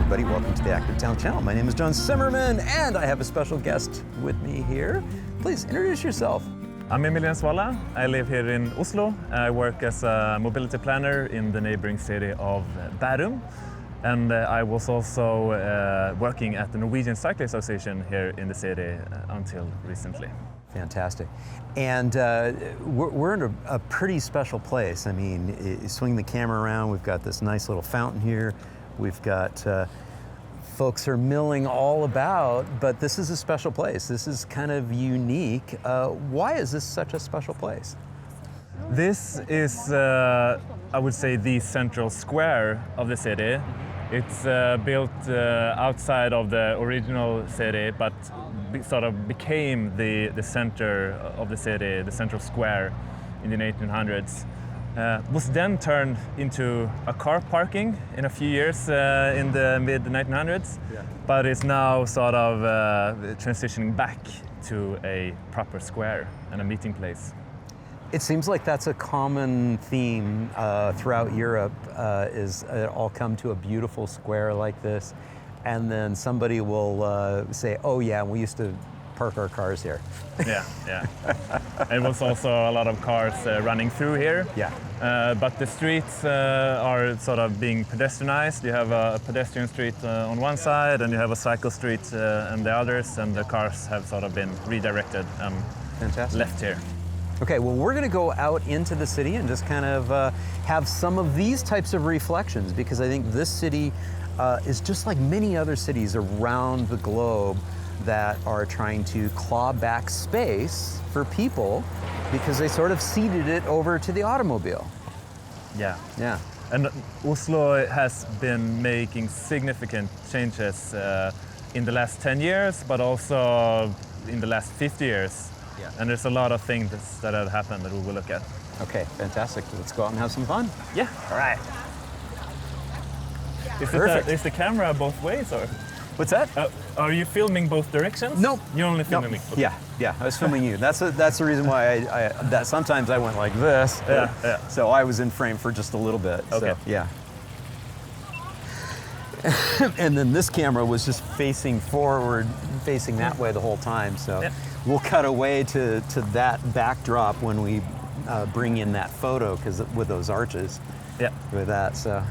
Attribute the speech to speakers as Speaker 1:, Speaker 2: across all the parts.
Speaker 1: everybody. Welcome to the Active Town channel. My name is John Simmerman, and I have a special guest with me here. Please introduce yourself.
Speaker 2: I'm Emil Rensvala. I live here in Oslo. I work as a mobility planner in the neighboring city of Bærum. And I was also working at the Norwegian Cycle Association here in the city until recently.
Speaker 1: Fantastic. And we're in a pretty special place. I mean, you swing the camera around, we've got this nice little fountain here. We've got folks are milling all about, but this is a special place. This is kind of unique. Why is this such a special place?
Speaker 2: This is, I would say, the central square of the city. It's built outside of the original city, but sort of became the center of the city, the central square in the 1800s. Was then turned into a car parking in a few years in the mid-1900s, but is now sort of transitioning back to a proper square and a meeting place.
Speaker 1: It seems like that's a common theme throughout Europe, is it all come to a beautiful square like this, and then somebody will say, oh yeah, we used to park our cars here.
Speaker 2: Yeah. It was also a lot of cars running through here.
Speaker 1: Yeah.
Speaker 2: But the streets are sort of being pedestrianized. You have a pedestrian street on one side, and you have a cycle street on the others, and the cars have sort of been redirected and left here.
Speaker 1: Okay, well, we're going to go out into the city and just kind of have some of these types of reflections, because I think this city is just like many other cities around the globe that are trying to claw back space for people because they sort of ceded it over to the automobile.
Speaker 2: Yeah.
Speaker 1: Yeah.
Speaker 2: And Oslo has been making significant changes in the last 10 years, but also in the last 50 years.
Speaker 1: Yeah.
Speaker 2: And there's a lot of things that have happened that we will look at.
Speaker 1: Okay, fantastic. Let's go out and have some fun.
Speaker 2: Yeah.
Speaker 1: All right.
Speaker 2: Is the camera both ways, or?
Speaker 1: What's that?
Speaker 2: Are you filming both directions?
Speaker 1: Nope.
Speaker 2: You're only filming me. Okay.
Speaker 1: Yeah. I was filming you. That's the reason why that sometimes I went like this.
Speaker 2: Yeah.
Speaker 1: So I was in frame for just a little bit.
Speaker 2: Okay.
Speaker 1: So, yeah. And then this camera was just facing forward, facing that way the whole time. So we'll cut away to that backdrop when we bring in that photo, because with those arches.
Speaker 2: Yeah.
Speaker 1: With that, so.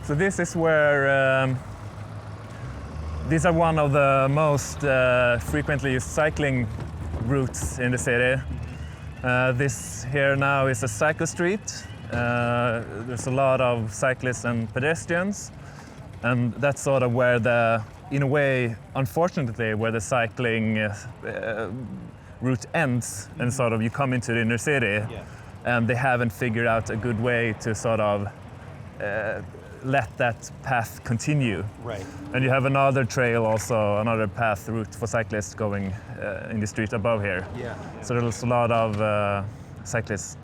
Speaker 2: So this is where, these are one of the most frequently used cycling routes in the city. This here now is a cycle street. There's a lot of cyclists and pedestrians, and that's sort of where in a way, unfortunately, where the cycling route ends, and sort of you come into the inner city, and they haven't figured out a good way to sort of let that path continue.
Speaker 1: Right.
Speaker 2: And you have another trail also, another path route for cyclists going in the street above here.
Speaker 1: Yeah.
Speaker 2: So there's a lot of cyclists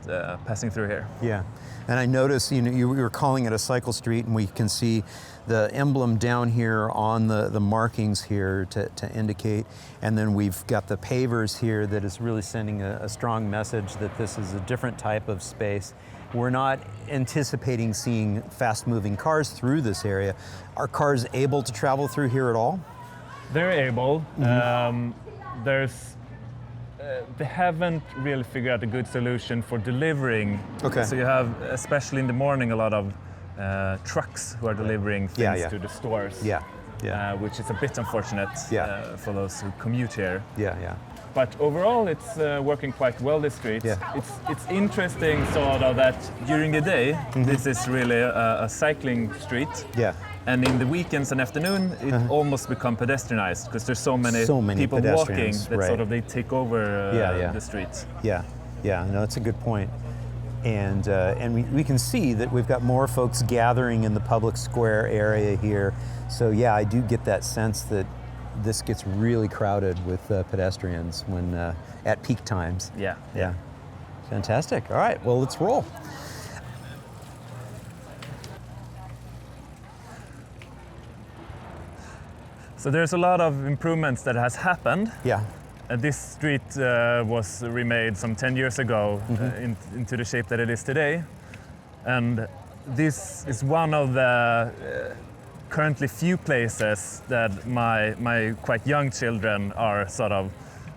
Speaker 2: passing through here.
Speaker 1: Yeah, and I noticed, you were calling it a cycle street, and we can see the emblem down here on the markings here to indicate, and then we've got the pavers here that is really sending a strong message that this is a different type of space. We're not anticipating seeing fast-moving cars through this area. Are cars able to travel through here at all?
Speaker 2: They're able. Mm-hmm. They haven't really figured out a good solution for delivering.
Speaker 1: Okay.
Speaker 2: So you have, especially in the morning, a lot of trucks who are delivering things to the stores.
Speaker 1: Yeah.
Speaker 2: Which is a bit unfortunate for those who commute here.
Speaker 1: Yeah.
Speaker 2: But overall, it's working quite well, this street.
Speaker 1: Yeah.
Speaker 2: It's interesting sort of that during the day, this is really a cycling street.
Speaker 1: Yeah.
Speaker 2: And in the weekends and afternoon, it almost become pedestrianized, because there's so many people walking that sort of they take over the streets.
Speaker 1: Yeah. No, that's a good point. And we can see that we've got more folks gathering in the public square area here. So yeah, I do get that sense that this gets really crowded with pedestrians when at peak times.
Speaker 2: Yeah.
Speaker 1: Fantastic. All right, well, let's roll.
Speaker 2: So there's a lot of improvements that has happened.
Speaker 1: Yeah.
Speaker 2: This street was remade some 10 years ago into the shape that it is today. And this is one of the currently few places that my quite young children are sort of,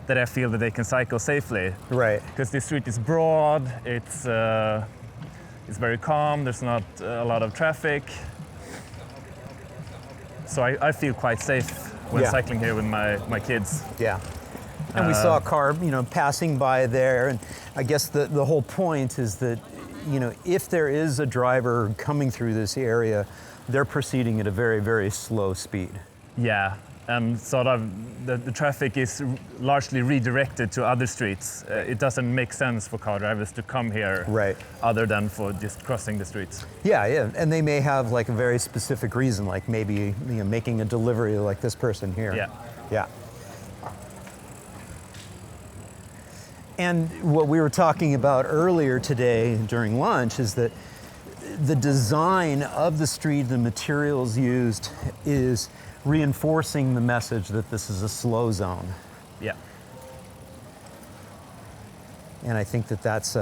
Speaker 2: that I feel that they can cycle safely.
Speaker 1: Right.
Speaker 2: Because this street is broad, it's very calm, there's not a lot of traffic. So I feel quite safe when cycling here with my kids.
Speaker 1: Yeah. And we saw a car, passing by there, and I guess the whole point is that, if there is a driver coming through this area, they're proceeding at a very, very slow speed.
Speaker 2: Yeah, and sort of the traffic is largely redirected to other streets. It doesn't make sense for car drivers to come here,
Speaker 1: Right.
Speaker 2: other than for just crossing the streets.
Speaker 1: Yeah, and they may have like a very specific reason, like maybe making a delivery like this person here. Yeah. And what we were talking about earlier today during lunch is that the design of the street, the materials used, is reinforcing the message that this is a slow zone.
Speaker 2: Yeah.
Speaker 1: And I think that that's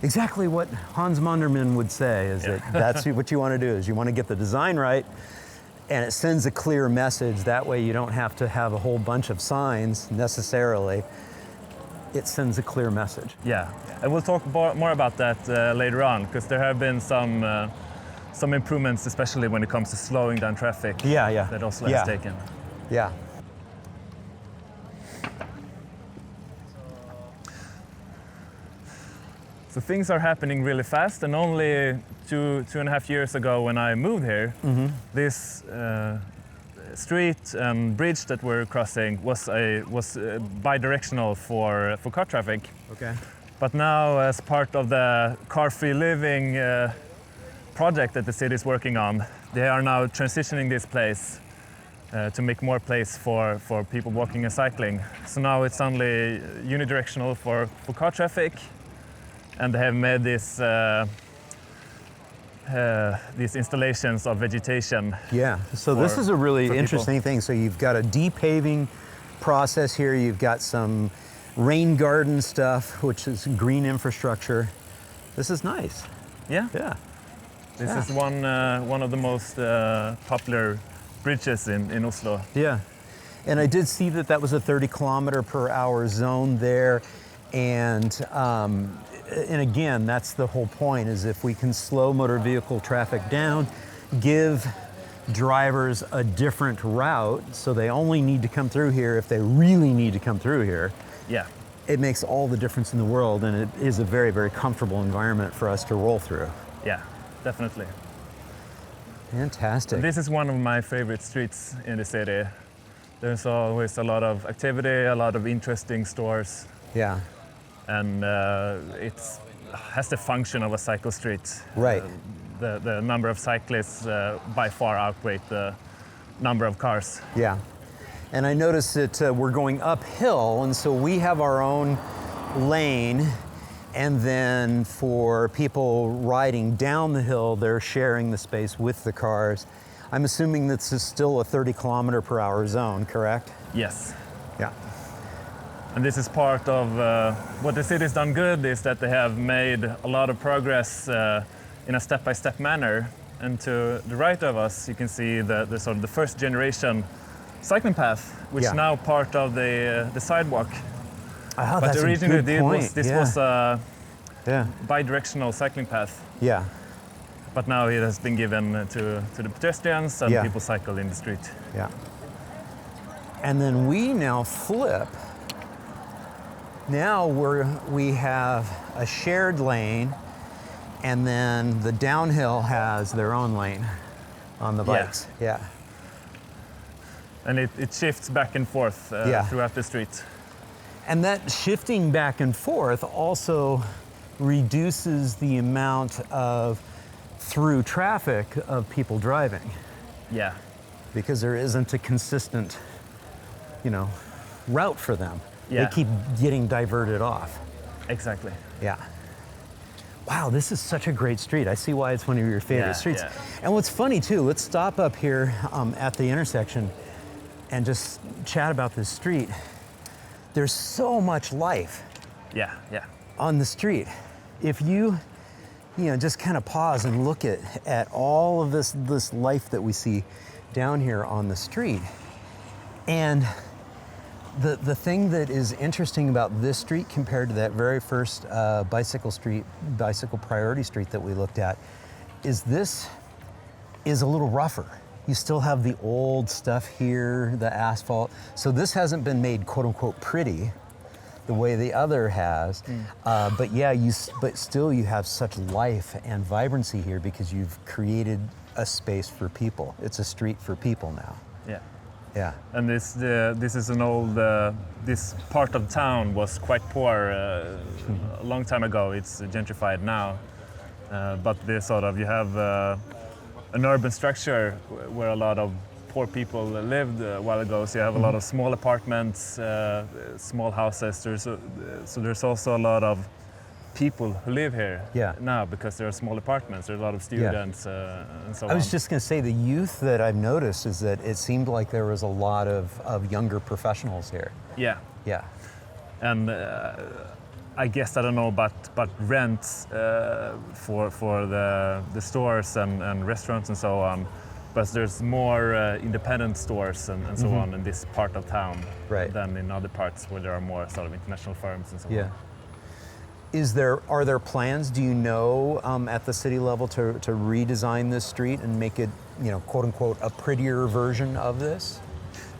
Speaker 1: exactly what Hans Monderman would say, is that that's what you want to do, is you want to get the design right, and it sends a clear message. That way you don't have to have a whole bunch of signs necessarily. It sends a clear message.
Speaker 2: Yeah, and we'll talk more about that later on, because there have been some improvements, especially when it comes to slowing down traffic. That Oslo has taken.
Speaker 1: Yeah.
Speaker 2: So things are happening really fast, and only two and a half years ago when I moved here, this street and bridge that we're crossing was bi-directional for car traffic.
Speaker 1: Okay.
Speaker 2: But now, as part of the car-free living project that the city is working on, they are now transitioning this place to make more place for people walking and cycling. So now it's only unidirectional for car traffic, and they have made these installations of vegetation.
Speaker 1: Yeah, so this is a really interesting thing. So you've got a de-paving process here, you've got some rain garden stuff, which is green infrastructure. This is nice.
Speaker 2: Yeah. This is one of the most popular bridges in Oslo.
Speaker 1: Yeah, and I did see that was a 30 kilometer per hour zone there, and again, that's the whole point, is if we can slow motor vehicle traffic down, give drivers a different route, so they only need to come through here if they really need to come through here.
Speaker 2: Yeah.
Speaker 1: It makes all the difference in the world, and it is a very, very comfortable environment for us to roll through.
Speaker 2: Yeah, definitely.
Speaker 1: Fantastic.
Speaker 2: This is one of my favorite streets in the city. There's always a lot of activity, a lot of interesting stores.
Speaker 1: Yeah.
Speaker 2: And it has the function of a cycle street.
Speaker 1: Right.
Speaker 2: The number of cyclists by far outweigh the number of cars.
Speaker 1: Yeah. And I noticed that we're going uphill, and so we have our own lane, and then for people riding down the hill, they're sharing the space with the cars. I'm assuming this is still a 30 kilometer per hour zone, correct?
Speaker 2: Yes.
Speaker 1: Yeah.
Speaker 2: And this is part of what the city's done good, is that they have made a lot of progress in a step-by-step manner. And to the right of us, you can see the sort of the first generation cycling path, which is now part of the sidewalk.
Speaker 1: Oh,
Speaker 2: but originally this was a
Speaker 1: Yeah.
Speaker 2: bi-directional cycling path.
Speaker 1: Yeah.
Speaker 2: But now it has been given to the pedestrians and people cycle in the street.
Speaker 1: Yeah. And then we now flip. Now we have a shared lane, and then the downhill has their own lane on the bikes. Yeah.
Speaker 2: And it shifts back and forth throughout the street.
Speaker 1: And that shifting back and forth also reduces the amount of through traffic of people driving.
Speaker 2: Yeah.
Speaker 1: Because there isn't a consistent, route for them.
Speaker 2: Yeah.
Speaker 1: They keep getting diverted off.
Speaker 2: Exactly.
Speaker 1: Yeah. Wow, this is such a great street. I see why it's one of your favorite streets.
Speaker 2: Yeah.
Speaker 1: And what's funny too, let's stop up here at the intersection and just chat about this street. There's so much life
Speaker 2: Yeah.
Speaker 1: on the street. If you just kind of pause and look at all of this life that we see down here on the street. And the thing that is interesting about this street compared to that very first bicycle priority street that we looked at, is this is a little rougher. You still have the old stuff here, the asphalt. So this hasn't been made quote unquote pretty the way the other has. But yeah, but still you have such life and vibrancy here because you've created a space for people. It's a street for people now.
Speaker 2: Yeah.
Speaker 1: Yeah.
Speaker 2: And this is an old, this part of town was quite poor a long time ago. It's gentrified now. But this sort of, you have an urban structure where a lot of poor people lived a while ago. So you have a lot of small apartments, small houses. So there's also a lot of people who live here now because there are small apartments. There are a lot of students and so on.
Speaker 1: I was just going to say the youth that I've noticed is that it seemed like there was a lot of younger professionals here.
Speaker 2: Yeah.
Speaker 1: Yeah.
Speaker 2: And I guess, I don't know, but rents for the stores and restaurants and so on, but there's more independent stores and so on in this part of town than in other parts where there are more sort of international firms and so on.
Speaker 1: Are there plans, do you know, at the city level to redesign this street and make it, quote unquote, a prettier version of this?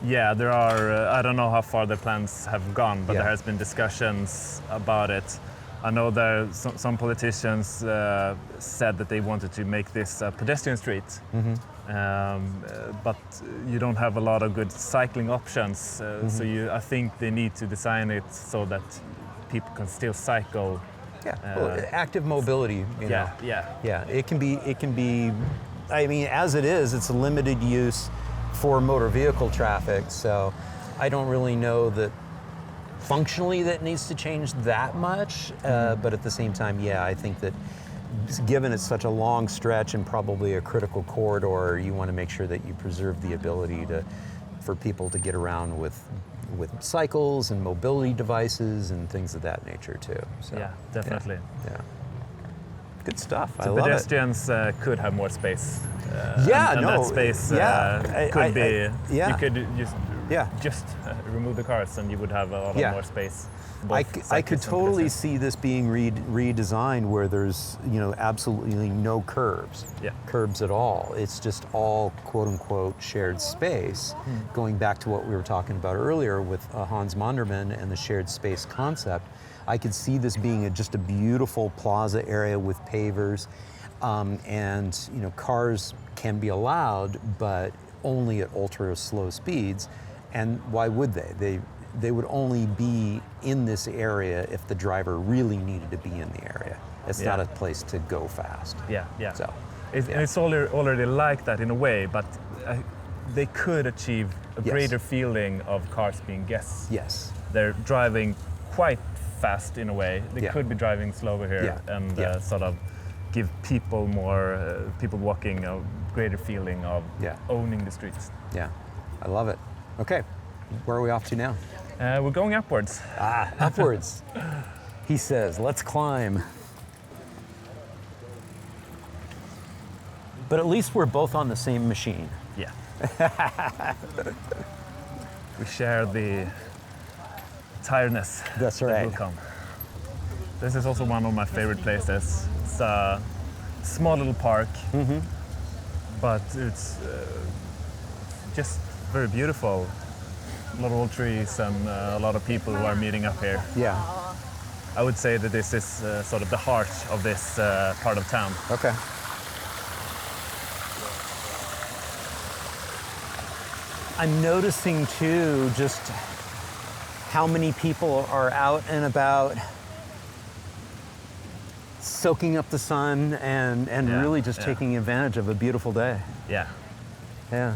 Speaker 2: Yeah, there are, I don't know how far the plans have gone, but there has been discussions about it. I know there some politicians said that they wanted to make this a pedestrian street, but you don't have a lot of good cycling options. So I think they need to design it so that people can still cycle.
Speaker 1: Well, active mobility, know. Yeah, it can be, I mean, as it is, it's a limited use for motor vehicle traffic, so I don't really know that functionally that needs to change that much, but at the same time, I think that given it's such a long stretch and probably a critical corridor, you want to make sure that you preserve the ability for people to get around with cycles and mobility devices and things of that nature too. So,
Speaker 2: yeah, definitely.
Speaker 1: Yeah. Good stuff.
Speaker 2: So
Speaker 1: I love
Speaker 2: pedestrians could have more space.
Speaker 1: And
Speaker 2: that space could be. You could just remove the cars, and you would have a lot more space.
Speaker 1: I could totally see this being redesigned where there's absolutely no curbs at all. It's just all quote unquote shared space. Going back to what we were talking about earlier with Hans Monderman and the shared space concept, I could see this being just a beautiful plaza area with pavers, and cars can be allowed, but only at ultra slow speeds. And why would they? They would only be in this area if the driver really needed to be in the area. It's not a place to go fast.
Speaker 2: Yeah.
Speaker 1: So,
Speaker 2: it's already like that in a way, but they could achieve a greater feeling of cars being guests.
Speaker 1: Yes.
Speaker 2: They're driving quite fast in a way. They could be driving slower here and sort of give people people walking a greater feeling of owning the streets.
Speaker 1: Yeah, I love it. Okay, where are we off to now?
Speaker 2: We're going upwards.
Speaker 1: Upwards. He says, let's climb. But at least we're both on the same machine.
Speaker 2: Yeah. We share the tiredness.
Speaker 1: That's right.
Speaker 2: That will come. This is also one of my favorite places. It's a small little park, but it's just very beautiful. A lot of old trees and a lot of people who are meeting up here.
Speaker 1: Yeah.
Speaker 2: I would say that this is sort of the heart of this part of town.
Speaker 1: Okay. I'm noticing too just how many people are out and about soaking up the sun and really just taking advantage of a beautiful day.
Speaker 2: Yeah.
Speaker 1: Yeah.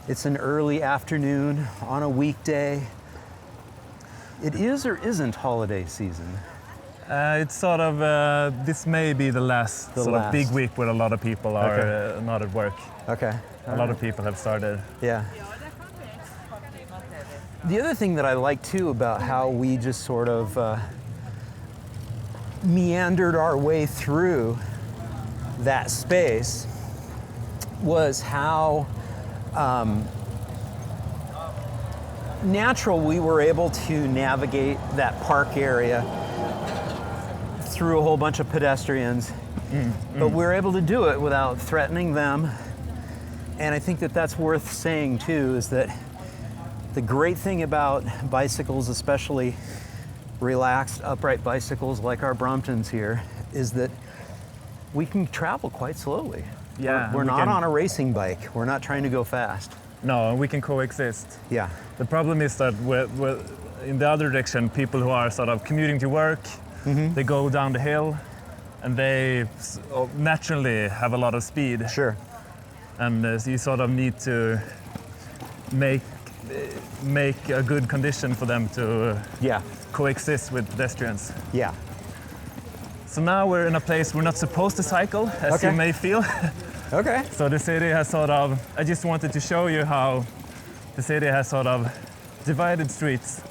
Speaker 1: It's an early afternoon on a weekday. It is or isn't holiday season?
Speaker 2: It's sort of, this may be the last of big week where a lot of people are not at work.
Speaker 1: Okay.
Speaker 2: A lot of people have started.
Speaker 1: Yeah. The other thing that I like too about how we just sort of meandered our way through that space was how natural we were able to navigate that park area through a whole bunch of pedestrians, but we were able to do it without threatening them. And I think that that's worth saying too, is that the great thing about bicycles, especially relaxed upright bicycles like our Bromptons here, is that we can travel quite slowly.
Speaker 2: Yeah,
Speaker 1: we're not on a racing bike. We're not trying to go fast.
Speaker 2: No, we can coexist.
Speaker 1: Yeah.
Speaker 2: The problem is that we're in the other direction, people who are sort of commuting to work, they go down the hill and they naturally have a lot of speed.
Speaker 1: Sure.
Speaker 2: And you sort of need to make a good condition for them to coexist with pedestrians.
Speaker 1: Yeah.
Speaker 2: So now we're in a place we're not supposed to cycle, as you may feel.
Speaker 1: Okay.
Speaker 2: So the city has sort of, I just wanted to show you how the city has sort of divided streets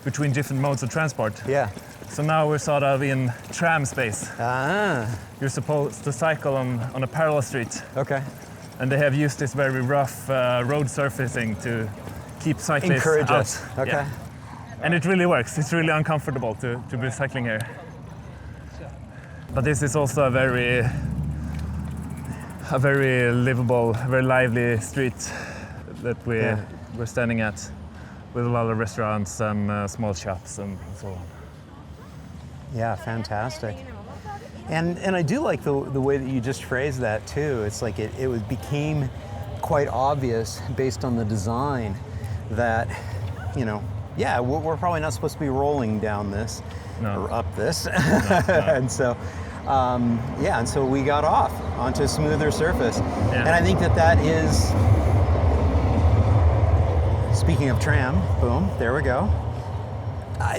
Speaker 2: between different modes of transport.
Speaker 1: Yeah.
Speaker 2: So now we're sort of in tram space.
Speaker 1: Ah.
Speaker 2: You're supposed to cycle on a parallel street.
Speaker 1: Okay.
Speaker 2: And they have used this very rough road surfacing to keep cyclists
Speaker 1: Encourage
Speaker 2: out.
Speaker 1: us. Okay.
Speaker 2: Yeah. And it really works. It's really uncomfortable to be cycling here. But this is also a very livable, very lively street that we're standing at, with a lot of restaurants and small shops and so on.
Speaker 1: Yeah, fantastic. And I do like the way that you just phrased that too. It's like it became quite obvious based on the design that, we're probably not supposed to be rolling down this or up this. No. And so, and so we got off onto a smoother surface. Yeah. And I think that is, speaking of tram, boom, there we go.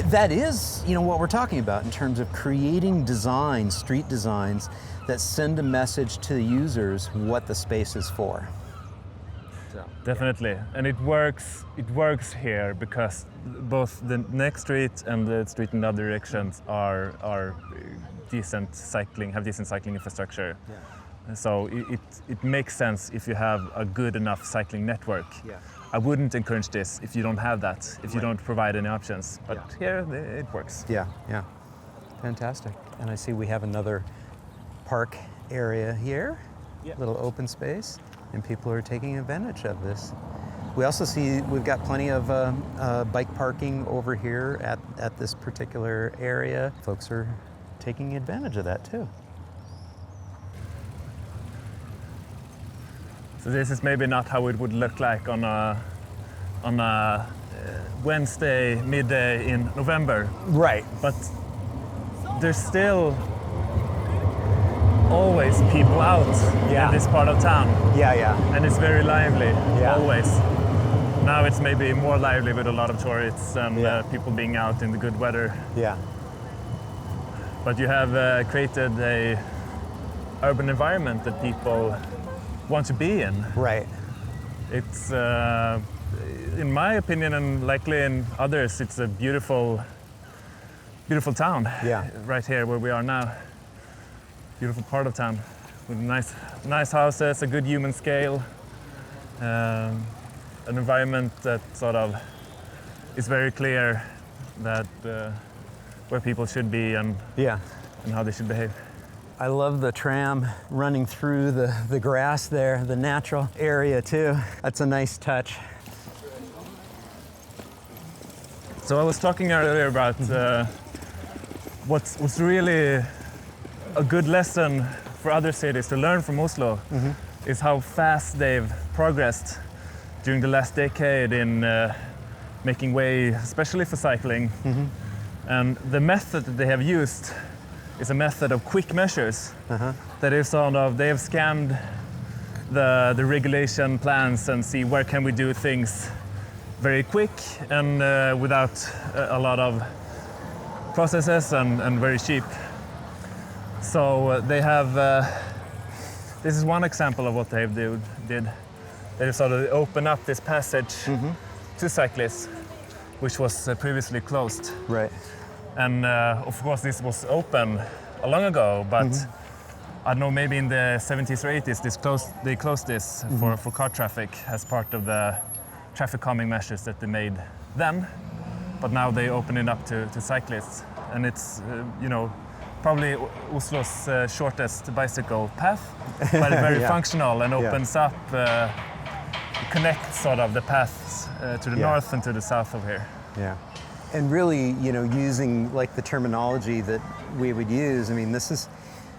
Speaker 1: That is, what we're talking about in terms of creating designs, street designs, that send a message to the users what the space is for. So,
Speaker 2: definitely, and it works here because both the next street and the street in the other directions are decent cycling infrastructure. Yeah. So it makes sense if you have a good enough cycling network. Yeah. I wouldn't encourage this if you don't have that, if you don't provide any options. But here it works.
Speaker 1: Yeah, yeah. Fantastic. And I see we have another park area here, little open space, and people are taking advantage of this. We also see we've got plenty of bike parking over here at this particular area. Folks are taking advantage of that too.
Speaker 2: So this is maybe not how it would look like on a Wednesday midday in November.
Speaker 1: Right.
Speaker 2: But there's still always people out in this part of town.
Speaker 1: Yeah, yeah.
Speaker 2: And it's very lively, always. Now it's maybe more lively with a lot of tourists and people being out in the good weather.
Speaker 1: Yeah.
Speaker 2: But you have created a urban environment that people want to be in.
Speaker 1: Right.
Speaker 2: It's, in my opinion, and likely in others, it's a beautiful town.
Speaker 1: Yeah.
Speaker 2: Right here where we are now. Beautiful part of town with nice houses, a good human scale, an environment that sort of is very clear that where people should be and how they should behave.
Speaker 1: I love the tram running through the grass there, the natural area too. That's a nice touch.
Speaker 2: So I was talking earlier about what's really a good lesson for other cities to learn from Oslo is how fast they've progressed during the last decade in making way, especially for cycling. And the method that they have used is a method of quick measures. That is sort of, they have scanned the regulation plans and see where can we do things very quick and without a lot of processes and very cheap. So they have, this is one example of what they did. They sort of open up this passage to cyclists, which was previously closed.
Speaker 1: Right.
Speaker 2: And of course this was open long ago, but I don't know, maybe in the 70s or 80s they closed this for car traffic as part of the traffic calming measures that they made then. But now they open it up to cyclists, and it's probably Oslo's shortest bicycle path, but very functional and opens up, connects sort of the paths to the north and to the south of here.
Speaker 1: Yeah. And really, using like the terminology that we would use, I mean, this is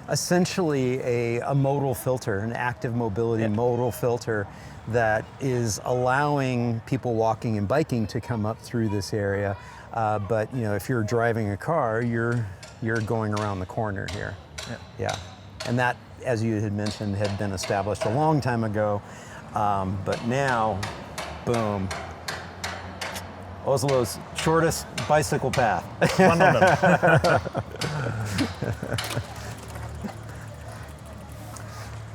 Speaker 1: essentially a modal filter, an active mobility modal filter that is allowing people walking and biking to come up through this area. But if you're driving a car, you're going around the corner here. Yeah. And that, as you had mentioned, had been established a long time ago. But now, boom. Oslo's shortest bicycle path.
Speaker 2: One of them.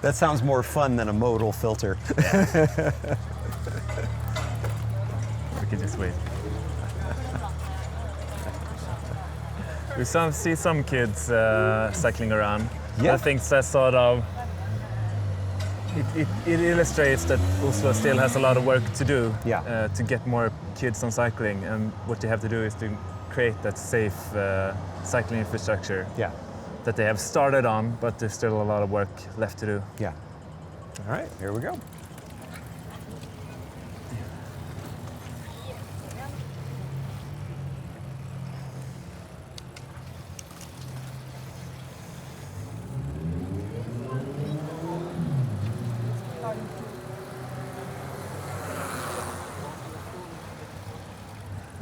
Speaker 1: That sounds more fun than a modal filter.
Speaker 2: Yeah. We can just wait. We see some kids cycling around.
Speaker 1: Yeah.
Speaker 2: I think that's sort of, it illustrates that Oslo still has a lot of work to do to get more kids on cycling, and what you have to do is to create that safe cycling infrastructure that they have started on, but there's still a lot of work left to do.
Speaker 1: Yeah. All right, here we go.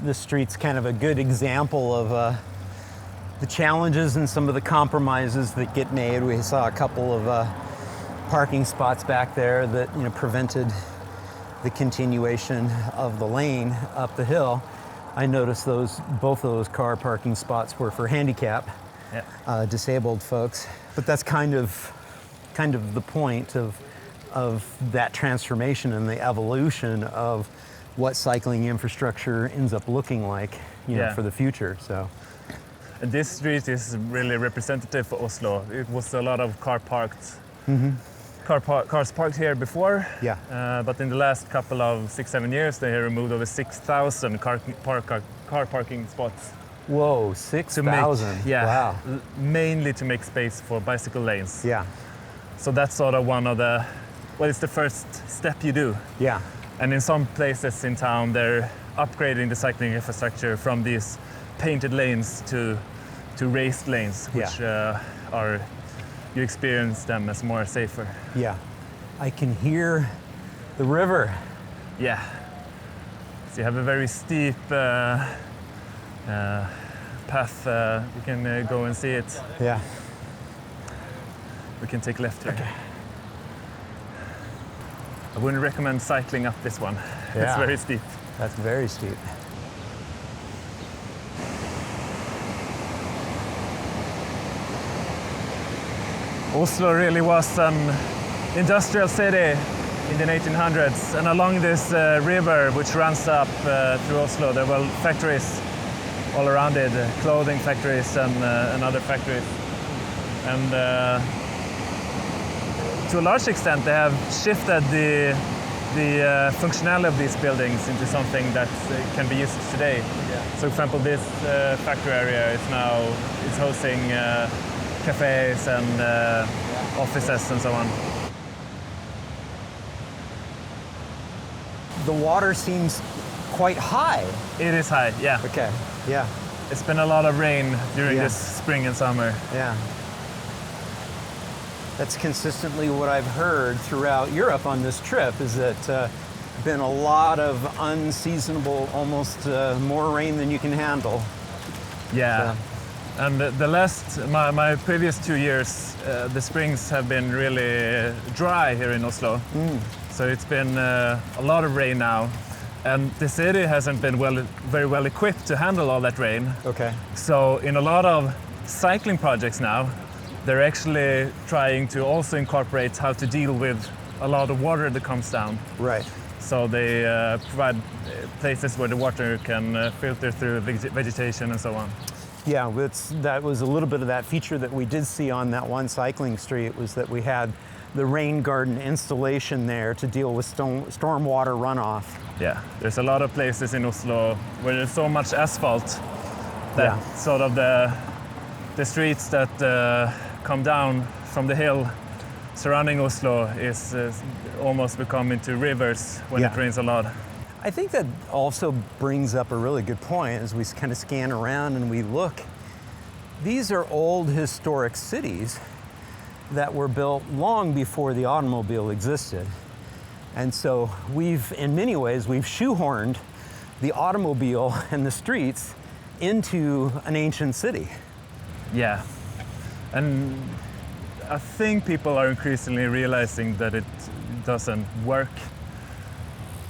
Speaker 1: This street's kind of a good example of the challenges and some of the compromises that get made. We saw a couple of parking spots back there that prevented the continuation of the lane up the hill. I noticed both of those car parking spots were for handicap, disabled folks. But that's kind of the point of that transformation and the evolution of what cycling infrastructure ends up looking like, for the future. So,
Speaker 2: and this street is really representative for Oslo. It was a lot of cars parked here before. But in the last couple of 6-7 years, they have removed over 6,000 car parking spots.
Speaker 1: Whoa, 6,000! Wow.
Speaker 2: Mainly to make space for bicycle lanes.
Speaker 1: Yeah.
Speaker 2: So that's sort of one of the, it's the first step you do.
Speaker 1: Yeah.
Speaker 2: And in some places in town, they're upgrading the cycling infrastructure from these painted lanes to raised lanes, which you experience them as more safer. Yeah.
Speaker 1: I can hear the river.
Speaker 2: Yeah. So you have a very steep path. We can go and see it.
Speaker 1: Yeah.
Speaker 2: We can take left here. Okay. I wouldn't recommend cycling up this one.
Speaker 1: Yeah.
Speaker 2: It's very steep.
Speaker 1: That's very steep.
Speaker 2: Oslo really was an industrial city in the 1800s, and along this river which runs up through Oslo, there were factories all around it, clothing factories and other factories. And to a large extent, they have shifted the functionality of these buildings into something that can be used today. Yeah. So, for example, this factory area is hosting cafes and offices and so on.
Speaker 1: The water seems quite high.
Speaker 2: It is high, yeah.
Speaker 1: Okay, yeah.
Speaker 2: It's been a lot of rain during this spring and summer.
Speaker 1: Yeah. That's consistently what I've heard throughout Europe on this trip, is that been a lot of unseasonable, almost more rain than you can handle.
Speaker 2: Yeah. So. And the last, my previous 2 years, the springs have been really dry here in Oslo. So it's been a lot of rain now. And the city hasn't been very well equipped to handle all that rain.
Speaker 1: Okay.
Speaker 2: So in a lot of cycling projects now, they're actually trying to also incorporate how to deal with a lot of water that comes down.
Speaker 1: Right.
Speaker 2: So they provide places where the water can filter through vegetation and so on.
Speaker 1: Yeah, that was a little bit of that feature that we did see on that one cycling street, was that we had the rain garden installation there to deal with stormwater runoff.
Speaker 2: Yeah, there's a lot of places in Oslo where there's so much asphalt that sort of the streets that come down from the hill surrounding Oslo is almost become into rivers when it rains a lot.
Speaker 1: I think that also brings up a really good point as we kind of scan around and we look. These are old historic cities that were built long before the automobile existed. And so in many ways, we've shoehorned the automobile and the streets into an ancient city.
Speaker 2: Yeah, and I think people are increasingly realizing that it doesn't work.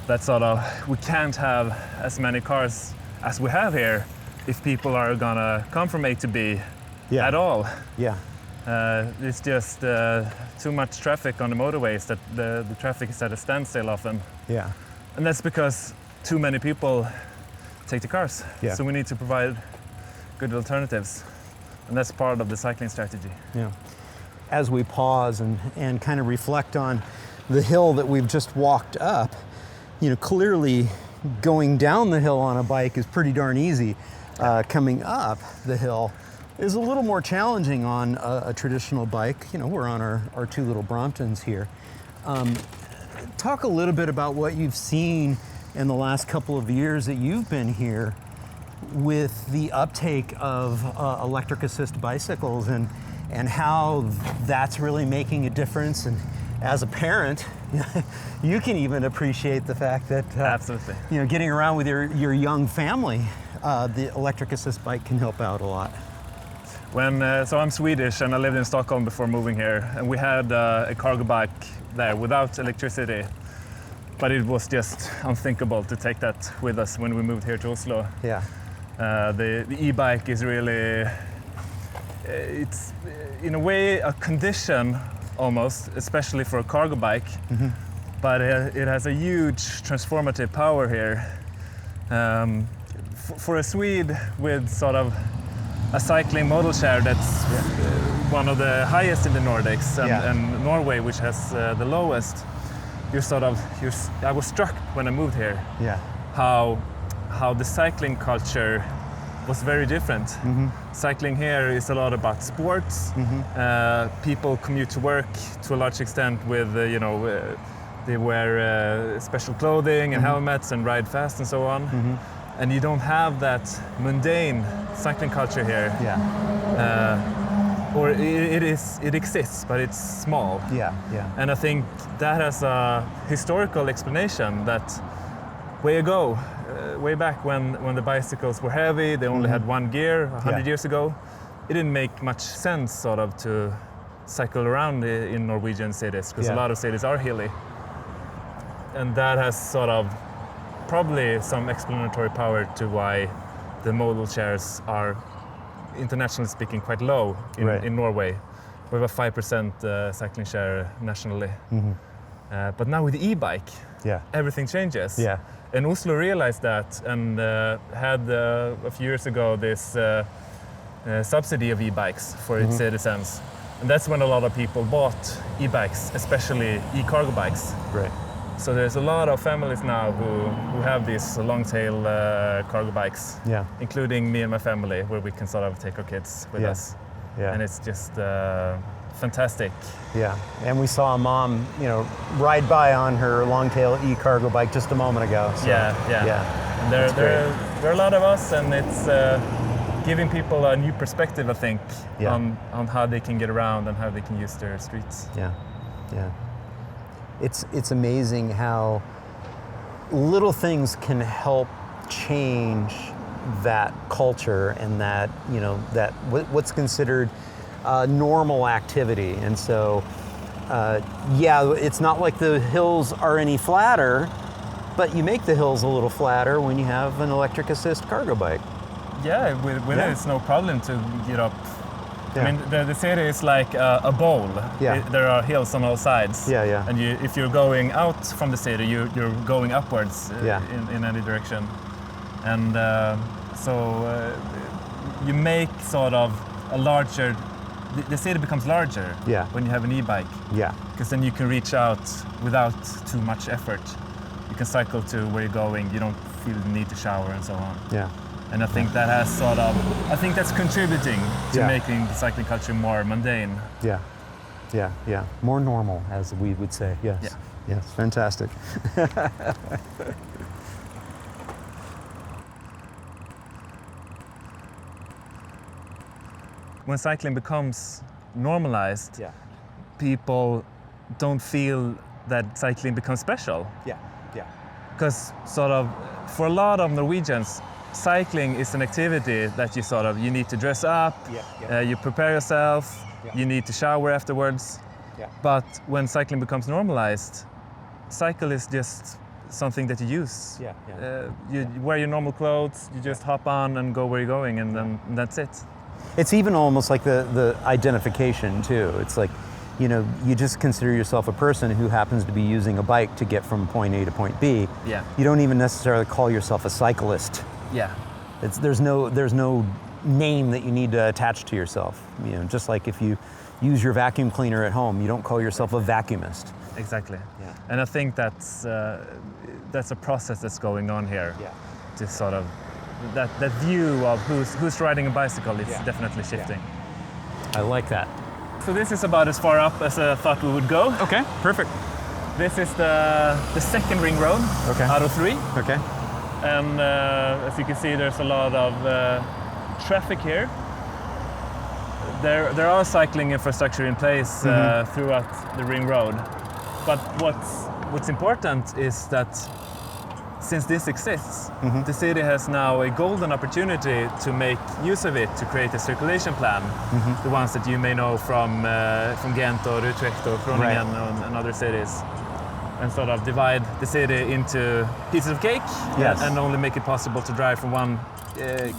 Speaker 2: That sort of, we can't have as many cars as we have here if people are gonna come from A to B at all.
Speaker 1: Yeah.
Speaker 2: It's just too much traffic on the motorways that the traffic is at a standstill often.
Speaker 1: Yeah.
Speaker 2: And that's because too many people take the cars.
Speaker 1: Yeah.
Speaker 2: So we need to provide good alternatives. And that's part of the cycling strategy.
Speaker 1: Yeah. As we pause and kind of reflect on the hill that we've just walked up, clearly going down the hill on a bike is pretty darn easy. Coming up the hill is a little more challenging on a traditional bike. We're on our two little Bromptons here. Talk a little bit about what you've seen in the last couple of years that you've been here with the uptake of electric assist bicycles and how that's really making a difference. And as a parent, you can even appreciate the fact that
Speaker 2: absolutely,
Speaker 1: getting around with your young family, the electric assist bike can help out a lot.
Speaker 2: So I'm Swedish and I lived in Stockholm before moving here, and we had a cargo bike there without electricity, but it was just unthinkable to take that with us when we moved here to Oslo.
Speaker 1: Yeah.
Speaker 2: The e-bike is really, it's in a way a condition almost, especially for a cargo bike, but it has a huge transformative power here. For a Swede with sort of a cycling modal share that's one of the highest in the Nordics, and Norway, which has the lowest, I was struck when I moved here how the cycling culture was very different. Cycling here is a lot about sports. People commute to work to a large extent with, they wear special clothing and helmets and ride fast and so on. And you don't have that mundane cycling culture here. Or it exists, but it's small. And I think that has a historical explanation that way back when the bicycles were heavy, they only had one gear 100 years ago. It didn't make much sense sort of to cycle around in Norwegian cities because a lot of cities are hilly. And that has sort of probably some explanatory power to why the modal shares are, internationally speaking, quite low in Norway. We have a 5% cycling share nationally. But now with the e-bike, everything changes. And Oslo realized that and had a few years ago this subsidy of e-bikes for its citizens. And that's when a lot of people bought e-bikes, especially e-cargo bikes. So there's a lot of families now who have these long-tail cargo bikes, including me and my family, where we can sort of take our kids with us. And it's just fantastic. And we saw a mom, ride by on her long-tail e-cargo bike just a moment ago. So, And there are a lot of us, and it's giving people a new perspective, I think, on how they can get around and how they can use their streets. It's
Speaker 1: amazing how little things can help change that culture and that, that what's considered normal activity. And so, it's not like the hills are any flatter, but you make the hills a little flatter when you have an electric assist cargo bike.
Speaker 2: With it, it's no problem to get up. I mean, the city is like a bowl. There are hills on all sides. And if you're going out from the city, you're going upwards in any direction. And you make sort of a larger, the city becomes larger
Speaker 1: Yeah.
Speaker 2: when you have an e-bike.
Speaker 1: Yeah.
Speaker 2: Because then you can reach out without too much effort. You can cycle to where you're going. You don't feel the need to shower and so on.
Speaker 1: Yeah.
Speaker 2: And I think that has sort of, I think that's contributing to
Speaker 1: Yeah.
Speaker 2: making the cycling culture more mundane.
Speaker 1: Yeah. Yeah. Yeah. More normal, as we would say. Yes.
Speaker 2: Yeah.
Speaker 1: Yes. Fantastic.
Speaker 2: When cycling becomes normalized,
Speaker 1: Yeah.
Speaker 2: people don't feel that cycling becomes special.
Speaker 1: Yeah. Yeah.
Speaker 2: Because sort of, for a lot of Norwegians, cycling is an activity that you need to dress up,
Speaker 1: Yeah.
Speaker 2: you prepare yourself,
Speaker 1: Yeah.
Speaker 2: you need to shower afterwards.
Speaker 1: Yeah.
Speaker 2: But when cycling becomes normalized, cycle is just something that you use.
Speaker 1: Yeah. Yeah.
Speaker 2: You wear your normal clothes, you just hop on and go where you're going, and then that's it.
Speaker 1: It's even almost like the identification too. It's like, you just consider yourself a person who happens to be using a bike to get from point A to point B.
Speaker 2: Yeah.
Speaker 1: You don't even necessarily call yourself a cyclist.
Speaker 2: Yeah.
Speaker 1: There's no name that you need to attach to yourself. Just like if you use your vacuum cleaner at home, you don't call yourself a vacuumist.
Speaker 2: Exactly.
Speaker 1: Yeah.
Speaker 2: And I think that's a process that's going on here.
Speaker 1: Yeah.
Speaker 2: To sort of that view of who's riding a bicycle is
Speaker 1: Yeah.
Speaker 2: definitely shifting.
Speaker 1: I like that.
Speaker 2: So this is about as far up as I thought we would go.
Speaker 1: Okay, perfect.
Speaker 2: This is the second ring road
Speaker 1: Okay.
Speaker 2: out of 3.
Speaker 1: Okay.
Speaker 2: And as you can see, there's a lot of traffic here. There are cycling infrastructure in place throughout the ring road. But what's important is that since this exists, the city has now a golden opportunity to make use of it to create a circulation plan. The ones that you may know from Ghent or Utrecht or Groningen and other cities. And sort of divide the city into pieces of cake.
Speaker 1: Yes.
Speaker 2: And only make it possible to drive from one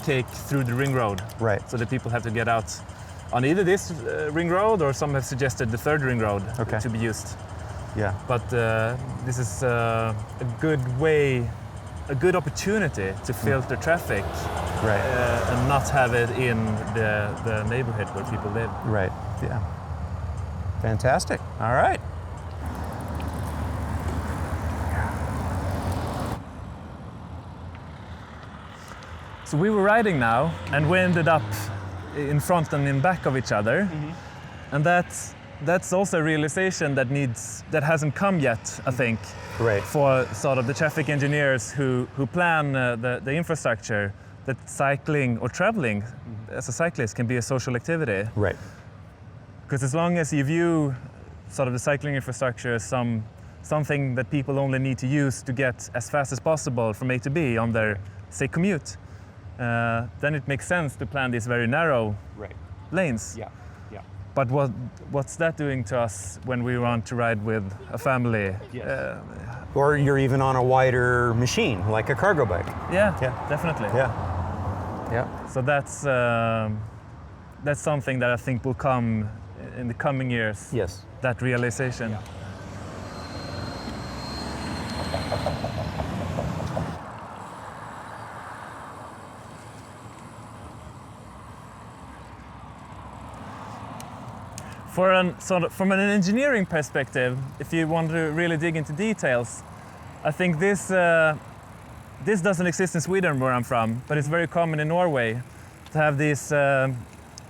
Speaker 2: cake through the ring road.
Speaker 1: Right.
Speaker 2: So that people have to get out on either this ring road, or some have suggested the third ring road to be used.
Speaker 1: Yeah.
Speaker 2: But this is a good opportunity to filter traffic and not have it in the neighborhood where people live.
Speaker 1: Right. Yeah. Fantastic. All right.
Speaker 2: So we were riding now, and we ended up in front and in back of each other, and that's also a realization that hasn't come yet, I think, for sort of the traffic engineers who plan the infrastructure, that cycling or traveling as a cyclist can be a social activity.
Speaker 1: Right.
Speaker 2: Because as long as you view sort of the cycling infrastructure as something that people only need to use to get as fast as possible from A to B on their, say, commute, then it makes sense to plan these very narrow lanes.
Speaker 1: Yeah. Yeah.
Speaker 2: But what's that doing to us when we want to ride with a family?
Speaker 1: Yes. Or you're even on a wider machine, like a cargo bike.
Speaker 2: Yeah,
Speaker 1: Yeah.
Speaker 2: definitely.
Speaker 1: Yeah. Yeah.
Speaker 2: So that's something that I think will come in the coming years.
Speaker 1: Yes.
Speaker 2: That realization.
Speaker 1: Yeah.
Speaker 2: From an engineering perspective, if you want to really dig into details, I think this doesn't exist in Sweden, where I'm from, but it's very common in Norway to have this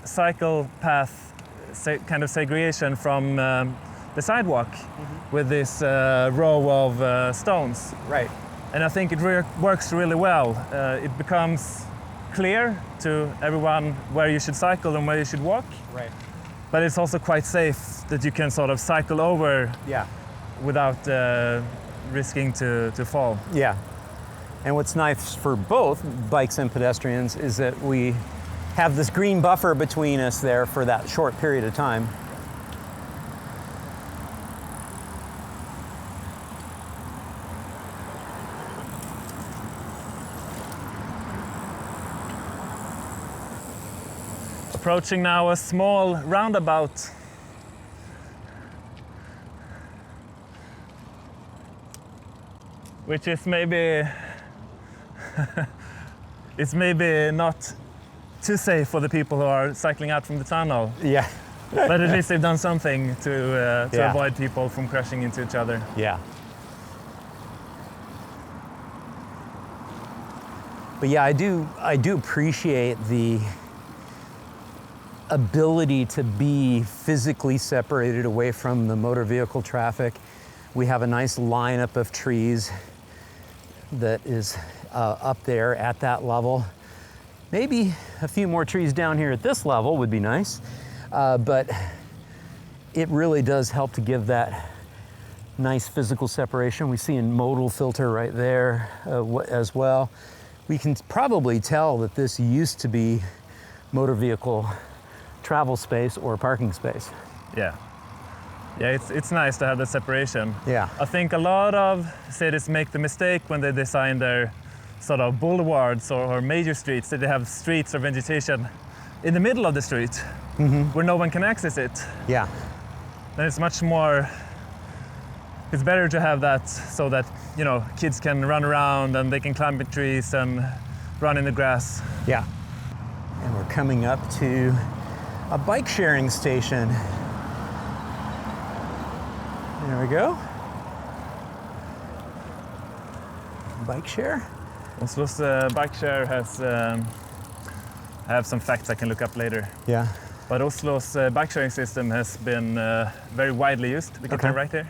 Speaker 2: cycle path kind of segregation from the sidewalk with this row of stones.
Speaker 1: Right.
Speaker 2: And I think it works really well. It becomes clear to everyone where you should cycle and where you should walk.
Speaker 1: Right.
Speaker 2: But it's also quite safe that you can sort of cycle over without risking to fall.
Speaker 1: Yeah. And what's nice for both bikes and pedestrians is that we have this green buffer between us there for that short period of time.
Speaker 2: Approaching now a small roundabout. Which is maybe it's maybe not too safe for the people who are cycling out from the tunnel.
Speaker 1: Yeah.
Speaker 2: But at least they've done something to
Speaker 1: Yeah.
Speaker 2: avoid people from crashing into each other.
Speaker 1: Yeah. But yeah, I do appreciate the ability to be physically separated away from the motor vehicle traffic. We have a nice lineup of trees that is up there at that level. Maybe a few more trees down here at this level would be nice, but it really does help to give that nice physical separation. We see a modal filter right there as well. We can probably tell that this used to be motor vehicle travel space or parking space.
Speaker 2: Yeah. Yeah, it's nice to have the separation.
Speaker 1: Yeah.
Speaker 2: I think a lot of cities make the mistake when they design their sort of boulevards or major streets, that they have streets or vegetation in the middle of the street where no one can access it.
Speaker 1: Yeah.
Speaker 2: Then it's much more, it's better to have that so that, you know, kids can run around and they can climb the trees and run in the grass.
Speaker 1: Yeah. And we're coming up to a bike sharing station. There we go. Bike share.
Speaker 2: Oslo's bike share has, I have some facts I can look up later.
Speaker 1: Yeah.
Speaker 2: But Oslo's bike sharing system has been very widely used. We can turn right here.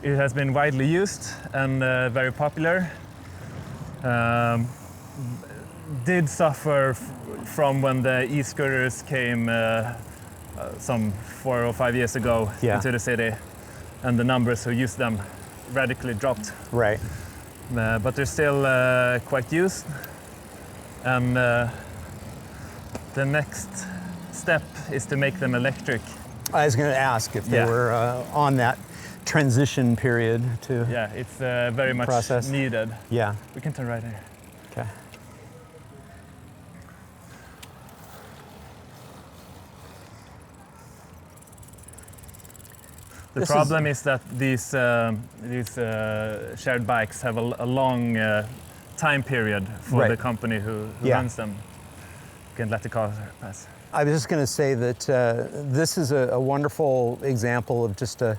Speaker 2: It has been widely used and very popular. Did suffer from when the e-scooters came some 4 or 5 years ago into the city, and the numbers who use them radically dropped.
Speaker 1: Right.
Speaker 2: But they're still quite used, and the next step is to make them electric.
Speaker 1: I was going to ask if they were on that transition period to
Speaker 2: Yeah, it's very much
Speaker 1: process.
Speaker 2: needed.
Speaker 1: Yeah.
Speaker 2: We can turn right here.
Speaker 1: Okay.
Speaker 2: The problem is that these shared bikes have a long time period for the company who runs them. You can let the car pass.
Speaker 1: I was just going to say that this is a wonderful example of just a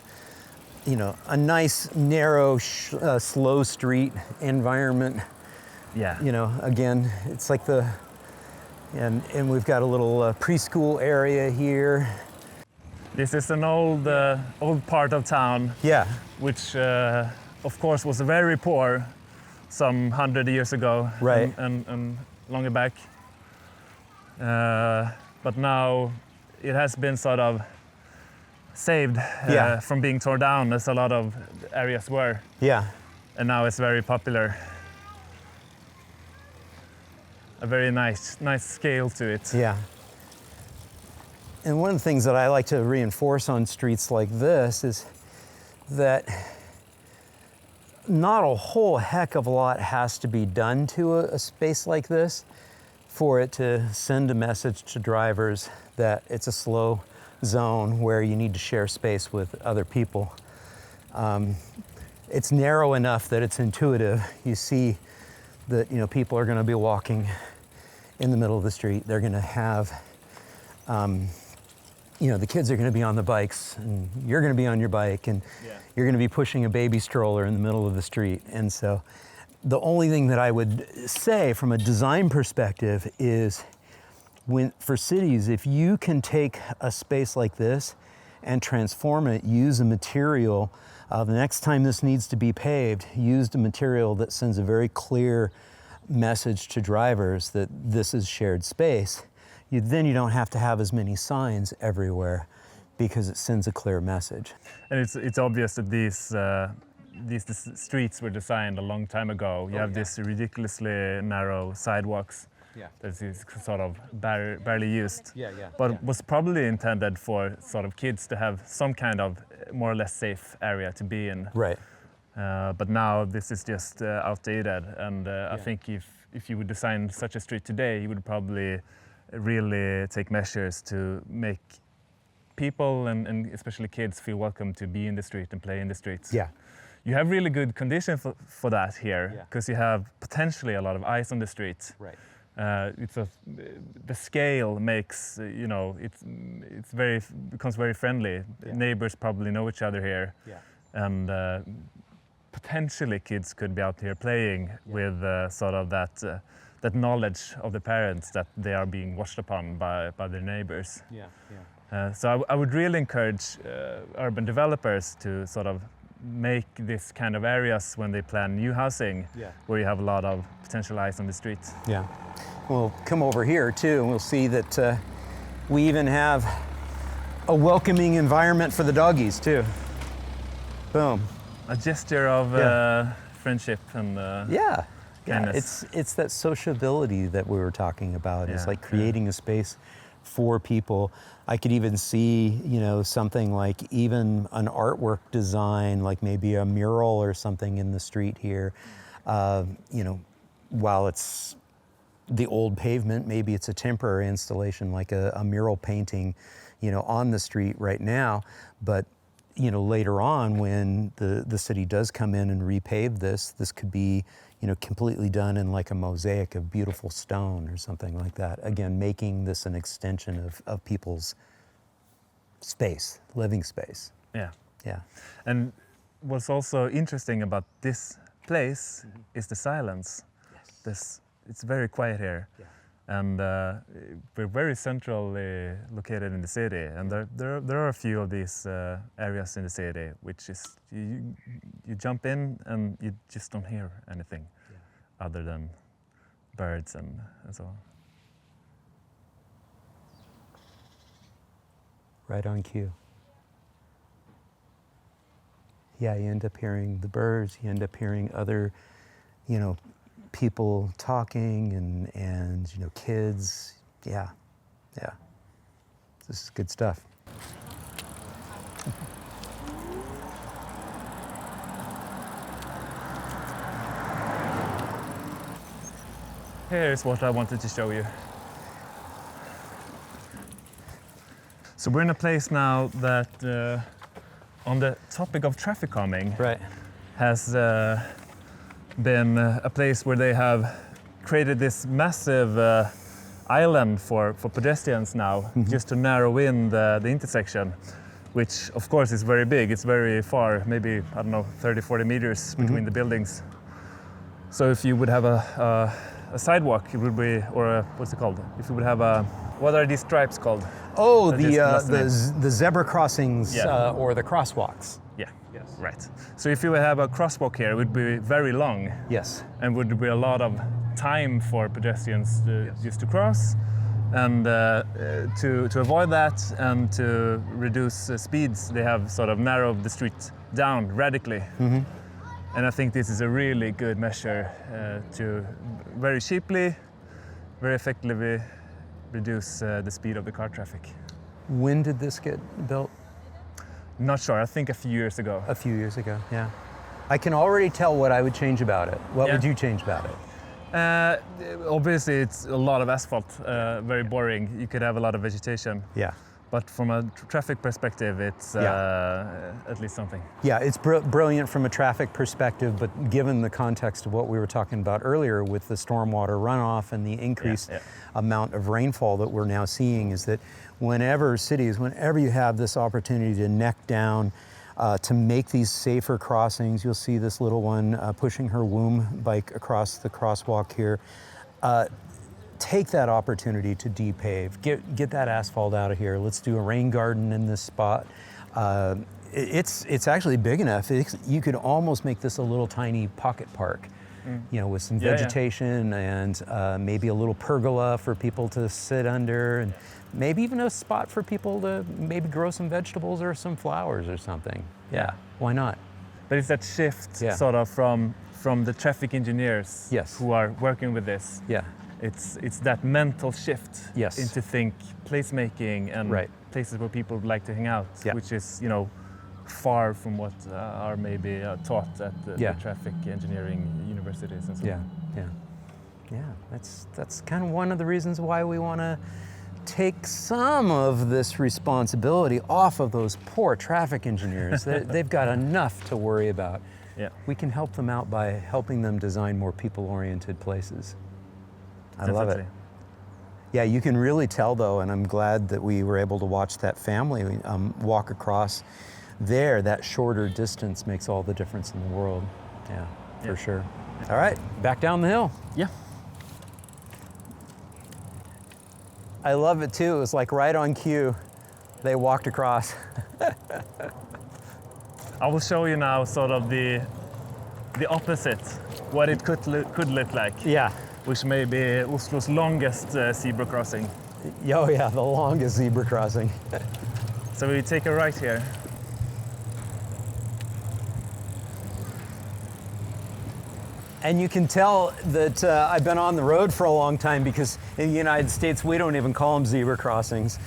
Speaker 1: nice, narrow, slow street environment.
Speaker 2: Yeah.
Speaker 1: You know, again, it's like and we've got a little preschool area here.
Speaker 2: This is an old part of town.
Speaker 1: Yeah.
Speaker 2: Which, of course, was very poor some 100 years ago.
Speaker 1: Right.
Speaker 2: And longer back. But now it has been sort of saved from being torn down, as a lot of areas were.
Speaker 1: Yeah.
Speaker 2: And now it's very popular. A very nice scale to it.
Speaker 1: Yeah. And one of the things that I like to reinforce on streets like this is that not a whole heck of a lot has to be done to a space like this for it to send a message to drivers that it's a slow zone where you need to share space with other people. It's narrow enough that it's intuitive. You see that people are going to be walking in the middle of the street. They're going to have the kids are going to be on the bikes, and you're going to be on your bike, and you're going to be pushing a baby stroller in the middle of the street. And so the only thing that I would say from a design perspective is for cities, if you can take a space like this and transform it, use a material, the next time this needs to be paved, use a material that sends a very clear message to drivers that this is shared space. Then you don't have to have as many signs everywhere because it sends a clear message.
Speaker 2: And it's obvious that these streets were designed a long time ago. You have these ridiculously narrow sidewalks that is sort of barely used. But was probably intended for sort of kids to have some kind of more or less safe area to be in.
Speaker 1: Right.
Speaker 2: But now this is just outdated, and I think if you would design such a street today, you would probably really take measures to make people and especially kids feel welcome to be in the street and play in the streets.
Speaker 1: Yeah.
Speaker 2: You have really good condition for that here, because you have potentially a lot of ice on the street.
Speaker 1: Right.
Speaker 2: the scale makes becomes very friendly.
Speaker 1: Yeah.
Speaker 2: Neighbors probably know each other here, and potentially kids could be out here playing with sort of that knowledge of the parents that they are being watched upon by their neighbors. So I would really encourage urban developers to sort of make this kind of areas when they plan new housing, where you have a lot of potential eyes on the street.
Speaker 1: Yeah. We'll come over here too, and we'll see that we even have a welcoming environment for the doggies too. Boom.
Speaker 2: A gesture of friendship and kindness.
Speaker 1: It's that sociability that we were talking about. It's like creating a space for people. I could even see, something like even an artwork design, like maybe a mural or something in the street here. While it's the old pavement, maybe it's a temporary installation, like a mural painting, on the street right now. But later on, when the city does come in and repave this could be, completely done in like a mosaic of beautiful stone or something like that. Again, making this an extension of people's space, living space.
Speaker 2: Yeah.
Speaker 1: Yeah.
Speaker 2: And what's also interesting about this place is the silence. Yes. It's very quiet here. Yeah. And we're very centrally located in the city, and there are a few of these areas in the city which is you jump in and you just don't hear anything other than birds and so on.
Speaker 1: Right on cue. Yeah, you end up hearing the birds, you end up hearing other, people talking and kids. Yeah. This is good stuff.
Speaker 2: Here's what I wanted to show you. So we're in a place now that, on the topic of traffic calming, has been a place where they have created this massive island for pedestrians now, just to narrow in the intersection, which of course is very big. It's very far, maybe, 30, 40 meters between the buildings. So if you would have a sidewalk, it would be, or what's it called? If you would have what are these stripes called?
Speaker 1: Oh, the zebra crossings or the crosswalks.
Speaker 2: Yeah. Yes. Right. So if you would have a crosswalk here, it would be very long.
Speaker 1: Yes.
Speaker 2: And would be a lot of time for pedestrians just to cross. And to avoid that and to reduce speeds, they have sort of narrowed the street down radically. And I think this is a really good measure to very cheaply, very effectively reduce the speed of the car traffic.
Speaker 1: When did this get built?
Speaker 2: Not sure, I think a few years ago.
Speaker 1: A few years ago, yeah. I can already tell what I would change about it. What would you change about it?
Speaker 2: Obviously, it's a lot of asphalt, very boring. You could have a lot of vegetation.
Speaker 1: Yeah.
Speaker 2: But from a traffic perspective, it's at least something.
Speaker 1: Yeah, it's brilliant from a traffic perspective, but given the context of what we were talking about earlier with the stormwater runoff and the increased amount of rainfall that we're now seeing, is that whenever you have this opportunity to neck down, to make these safer crossings, you'll see this little one pushing her womb bike across the crosswalk here. Take that opportunity to de-pave, get that asphalt out of here. Let's do a rain garden in this spot. It's actually big enough. You could almost make this a little tiny pocket park, with some vegetation and maybe a little pergola for people to sit under, and maybe even a spot for people to maybe grow some vegetables or some flowers or something. Yeah, why not?
Speaker 2: But it's that shift sort of from the traffic engineers who are working with this.
Speaker 1: Yeah.
Speaker 2: It's that mental shift into placemaking and places where people would like to hang out, which is far from what are maybe taught at the traffic engineering universities and so on.
Speaker 1: Yeah. That's kind of one of the reasons why we want to take some of this responsibility off of those poor traffic engineers. They've got enough to worry about. Yeah. We can help them out by helping them design more people-oriented places. I love it. Yeah, you can really tell though, and I'm glad that we were able to watch that family walk across there. That shorter distance makes all the difference in the world. Yeah, for sure. All right, back down the hill.
Speaker 2: Yeah.
Speaker 1: I love it too. It was like right on cue. They walked across.
Speaker 2: I will show you now sort of the opposite, what it could look like.
Speaker 1: Yeah.
Speaker 2: Which may be Oslo's longest zebra crossing.
Speaker 1: Oh yeah, the longest zebra crossing.
Speaker 2: So we take a right here.
Speaker 1: And you can tell that I've been on the road for a long time, because in the United States, we don't even call them zebra crossings.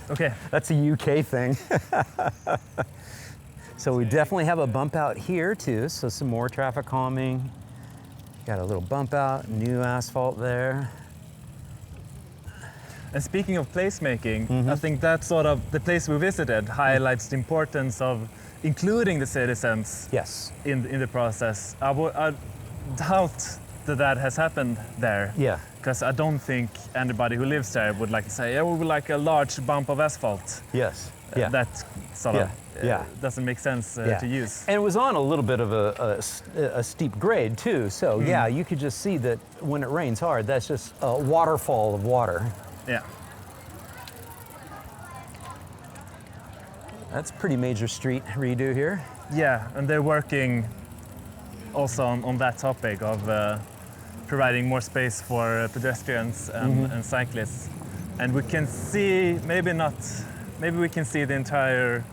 Speaker 2: Okay.
Speaker 1: That's a UK thing. So we definitely have a bump out here too, so some more traffic calming. Got a little bump out, new asphalt there.
Speaker 2: And speaking of placemaking, I think that sort of the place we visited highlights the importance of including the citizens in the process. I doubt that has happened there.
Speaker 1: Yeah.
Speaker 2: Because I don't think anybody who lives there would like to say, yeah, we would like a large bump of asphalt.
Speaker 1: Yes. Yeah.
Speaker 2: That sort of doesn't make sense to use.
Speaker 1: And it was on a little bit of a steep grade too, so yeah, you could just see that when it rains hard, that's just a waterfall of water.
Speaker 2: Yeah.
Speaker 1: That's a pretty major street redo here.
Speaker 2: Yeah, and they're working also on that topic of providing more space for pedestrians and cyclists. And we can see, maybe we can see the entire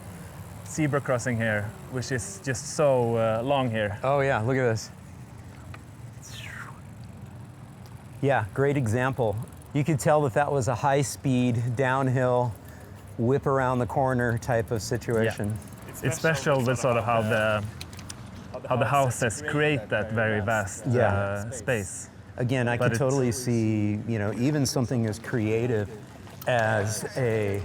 Speaker 2: zebra crossing here, which is just so long here.
Speaker 1: Oh yeah, look at this. Yeah, great example. You could tell that that was a high-speed, downhill, whip around the corner type of situation.
Speaker 2: Yeah. It's special with sort of how the houses create that very vast space.
Speaker 1: Again, I could totally see, you know, even something as creative as a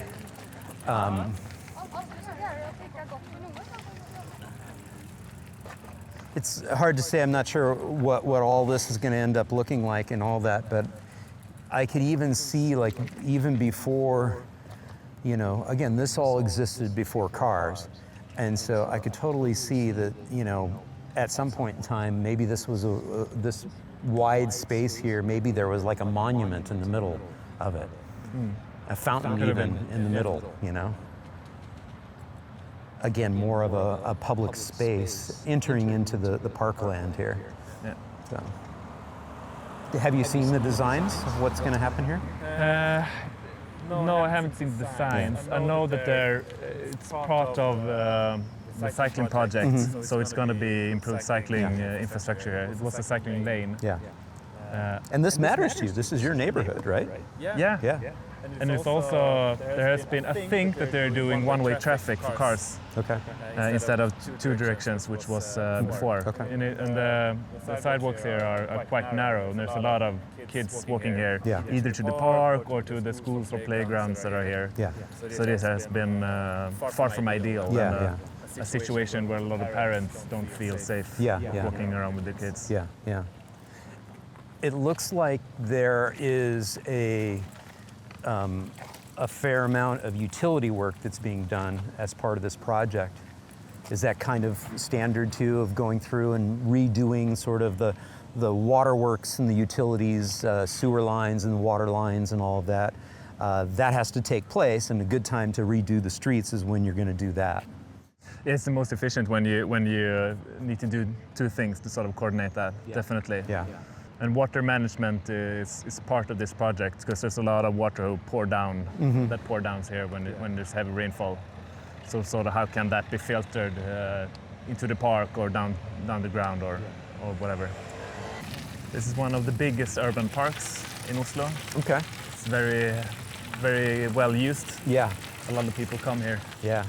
Speaker 1: it's hard to say. I'm not sure what all this is going to end up looking like and all that, but I could even see, like, even before, you know, again, this all existed before cars. And so I could totally see that, you know, at some point in time, maybe this was this wide space here, maybe there was like a monument in the middle of it. A fountain even in the middle, you know? Again, more of a public space entering into the parkland here.
Speaker 2: Yeah.
Speaker 1: So. Have you seen the designs of what's going to happen here?
Speaker 2: No, I haven't seen the designs. I know that it's part of the cycling project, so it's going to be improved cycling infrastructure here. It was a cycling lane.
Speaker 1: Yeah. And this matters to you. This is your neighborhood, right?
Speaker 2: Yeah. And it's also, there has been, I think that they're doing one-way traffic for cars.
Speaker 1: Okay.
Speaker 2: Instead of two directions, which was before.
Speaker 1: Okay.
Speaker 2: And the sidewalks here are quite narrow, and there's a lot of kids walking here, either to the park or to the schools or playgrounds that are here.
Speaker 1: Yeah.
Speaker 2: So this has been far from ideal.
Speaker 1: Yeah.
Speaker 2: A situation where a lot of parents don't feel safe walking around with their kids.
Speaker 1: Yeah. It looks like there is a fair amount of utility work that's being done as part of this project. Is that kind of standard too, of going through and redoing sort of the waterworks and the utilities, sewer lines and water lines and all of that? That has to take place, and a good time to redo the streets is when you're going to do that.
Speaker 2: It's the most efficient when you need to do two things to sort of coordinate that, definitely.
Speaker 1: Yeah.
Speaker 2: And water management is part of this project, because there's a lot of water pour down here when there's heavy rainfall. So sort of how can that be filtered into the park or down the ground or whatever. This is one of the biggest urban parks in Oslo.
Speaker 1: Okay.
Speaker 2: It's very, very well used.
Speaker 1: Yeah.
Speaker 2: A lot of people come here.
Speaker 1: Yeah.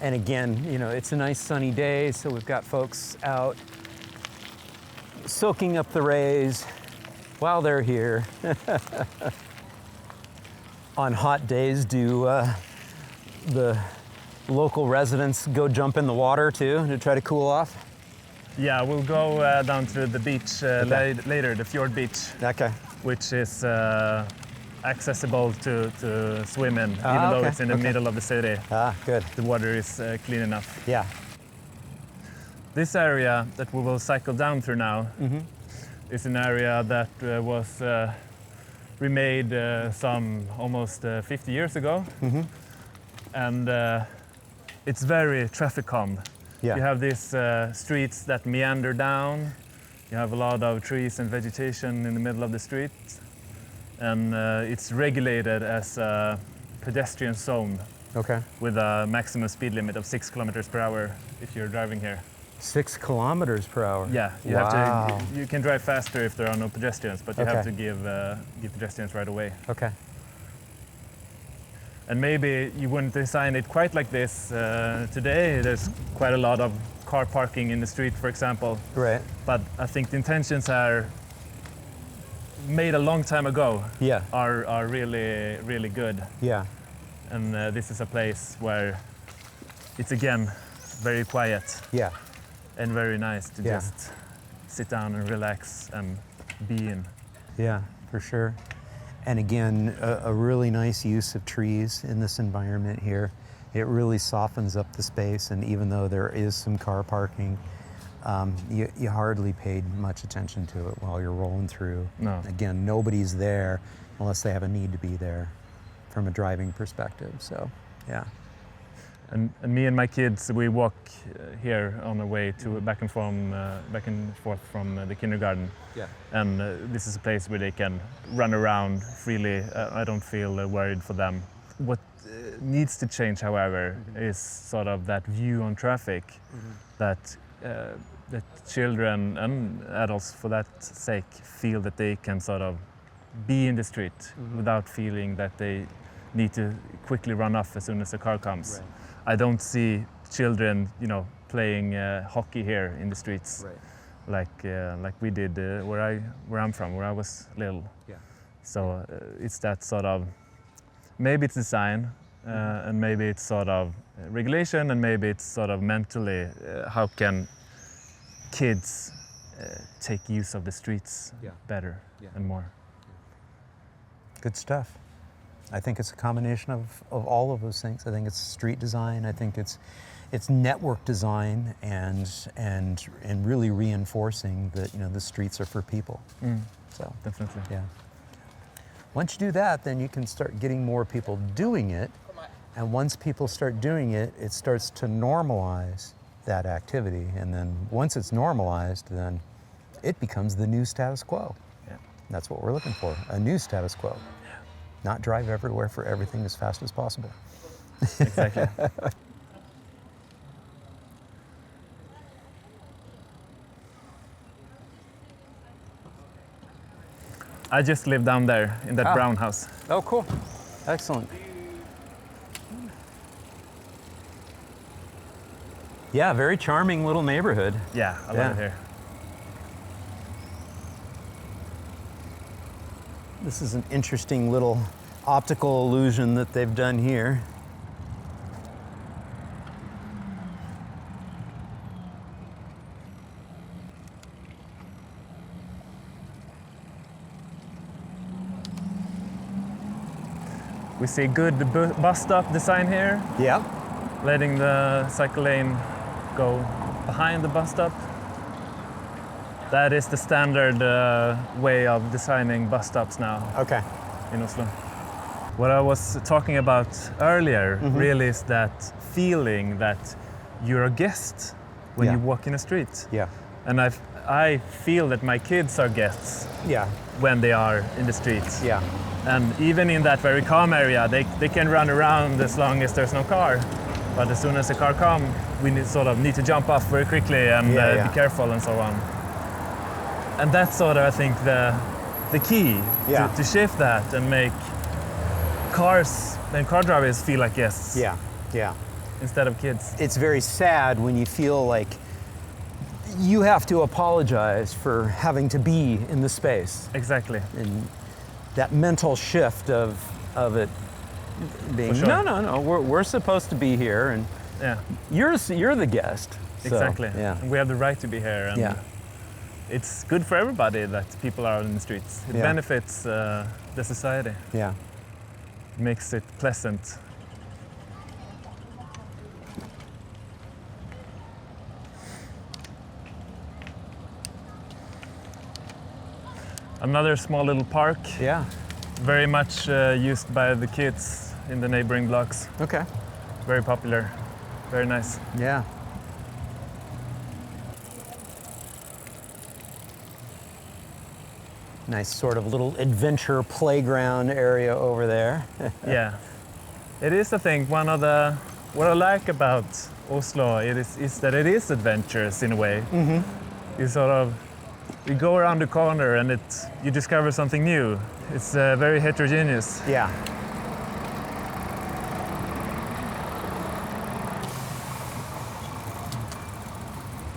Speaker 1: And again, you know, it's a nice sunny day, so we've got folks out soaking up the rays while they're here. On hot days, do the local residents go jump in the water too to try to cool off?
Speaker 2: Yeah, we'll go down to the beach later, the Fjord beach,
Speaker 1: Okay.
Speaker 2: which is accessible to swim in, even though it's in the middle of the city.
Speaker 1: Ah, good.
Speaker 2: The water is clean enough.
Speaker 1: Yeah.
Speaker 2: This area that we will cycle down through now is an area that was remade some almost 50 years ago. And it's very traffic calm.
Speaker 1: Yeah.
Speaker 2: You have these streets that meander down. You have a lot of trees and vegetation in the middle of the street. And it's regulated as a pedestrian zone
Speaker 1: Okay.
Speaker 2: with a maximum speed limit of 6 kilometers per hour if you're driving here.
Speaker 1: 6 kilometers per hour.
Speaker 2: Yeah, you
Speaker 1: Wow.
Speaker 2: have to. You can drive faster if there are no pedestrians, but you have
Speaker 1: Okay.
Speaker 2: to give pedestrians right away.
Speaker 1: Okay.
Speaker 2: And maybe you wouldn't design it quite like this today. There's quite a lot of car parking in the street, for example.
Speaker 1: Right.
Speaker 2: But I think the intentions are made a long time ago.
Speaker 1: Yeah.
Speaker 2: Are really, really good.
Speaker 1: Yeah.
Speaker 2: And this is a place where it's again very quiet
Speaker 1: Yeah.
Speaker 2: and very nice to
Speaker 1: Yeah.
Speaker 2: just sit down and relax and be in.
Speaker 1: Yeah, for sure. And again, a really nice use of trees in this environment here. It really softens up the space, and even though there is some car parking, you hardly paid much attention to it while you're rolling through.
Speaker 2: No.
Speaker 1: Again, nobody's there unless they have a need to be there from a driving perspective, so yeah.
Speaker 2: And me and my kids, we walk here on the way to back and forth from the kindergarten.
Speaker 1: Yeah.
Speaker 2: And this is a place where they can run around freely. I don't feel worried for them. What needs to change, however, is sort of that view on traffic, that children and adults, for that sake, feel that they can sort of be in the street without feeling that they need to quickly run off as soon as a car comes.
Speaker 1: Right.
Speaker 2: I don't see children, playing hockey here in the streets, like we did where I'm from, where I was little.
Speaker 1: Yeah.
Speaker 2: So it's that sort of, maybe it's design, and maybe it's sort of regulation, and maybe it's sort of mentally, how can kids take use of the streets better and more.
Speaker 1: Good stuff. I think it's a combination of all of those things. I think it's street design. I think it's network design and really reinforcing that the streets are for people. So
Speaker 2: Definitely.
Speaker 1: yeah. Once you do that, then you can start getting more people doing it, and once people start doing it, it starts to normalize that activity, and then once it's normalized, then it becomes the new status quo.
Speaker 2: Yeah.
Speaker 1: That's what we're looking for, a new status quo. Not drive everywhere for everything as fast as possible.
Speaker 2: Exactly. I just live down there in that brown house.
Speaker 1: Oh, cool. Excellent. Yeah, very charming little neighborhood.
Speaker 2: Yeah, I love it here.
Speaker 1: This is an interesting little optical illusion that they've done here.
Speaker 2: We see good bus stop design here,
Speaker 1: Yeah.
Speaker 2: letting the cycle lane go behind the bus stop. That is the standard way of designing bus stops now
Speaker 1: Okay.
Speaker 2: in Oslo. What I was talking about earlier really is that feeling that you're a guest when you walk in a street.
Speaker 1: Yeah.
Speaker 2: And I feel that my kids are guests
Speaker 1: Yeah.
Speaker 2: when they are in the streets.
Speaker 1: Yeah.
Speaker 2: And even in that very calm area, they can run around as long as there's no car. But as soon as a car comes, we need to jump off very quickly and be careful and so on. And that's sort of, I think, the key to shift that and make cars and car drivers feel like guests instead of kids.
Speaker 1: It's very sad when you feel like you have to apologize for having to be in the space.
Speaker 2: Exactly.
Speaker 1: And that mental shift of it being,
Speaker 2: For sure.
Speaker 1: no, we're supposed to be here, and you're the guest.
Speaker 2: Exactly.
Speaker 1: Yeah.
Speaker 2: And we have the right to be here. And
Speaker 1: Yeah.
Speaker 2: it's good for everybody that people are in the streets. It benefits the society.
Speaker 1: Yeah.
Speaker 2: It makes it pleasant. Another small little park,
Speaker 1: Yeah.
Speaker 2: very much used by the kids in the neighboring blocks.
Speaker 1: Okay.
Speaker 2: Very popular, very nice.
Speaker 1: Yeah. Nice sort of little adventure playground area over there.
Speaker 2: Yeah, it is, I think, one of the, what I like about Oslo is that it is adventurous in a way. You sort of, you go around the corner and you discover something new. It's very heterogeneous.
Speaker 1: Yeah.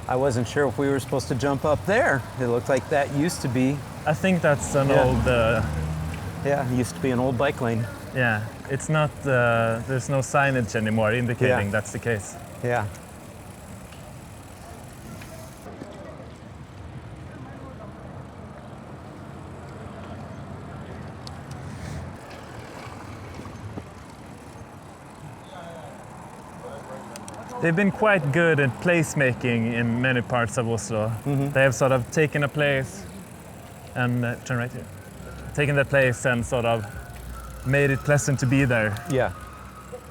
Speaker 1: I wasn't sure if we were supposed to jump up there. It looked like that used to be.
Speaker 2: I think that's an old,
Speaker 1: Yeah, it used to be an old bike lane.
Speaker 2: yeah, it's not, there's no signage anymore indicating that's the case.
Speaker 1: Yeah.
Speaker 2: They've been quite good at placemaking in many parts of Oslo. They have sort of taken a place and turn right here. Taken that place and sort of made it pleasant to be there
Speaker 1: Yeah.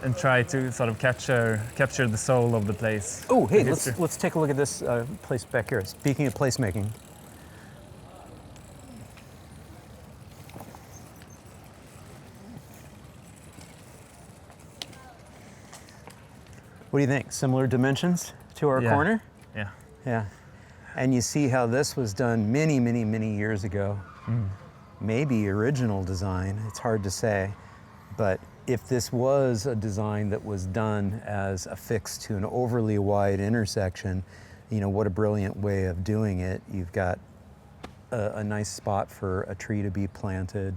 Speaker 2: and try to sort of capture the soul of the place.
Speaker 1: Oh, hey,
Speaker 2: The history.
Speaker 1: let's take a look at this place back here. Speaking of placemaking. What do you think? Similar dimensions to our
Speaker 2: Yeah.
Speaker 1: corner?
Speaker 2: Yeah.
Speaker 1: Yeah. And you see how this was done many, many, many years ago. Maybe original design, it's hard to say. But if this was a design that was done as a fix to an overly wide intersection, you know, what a brilliant way of doing it. You've got a nice spot for a tree to be planted.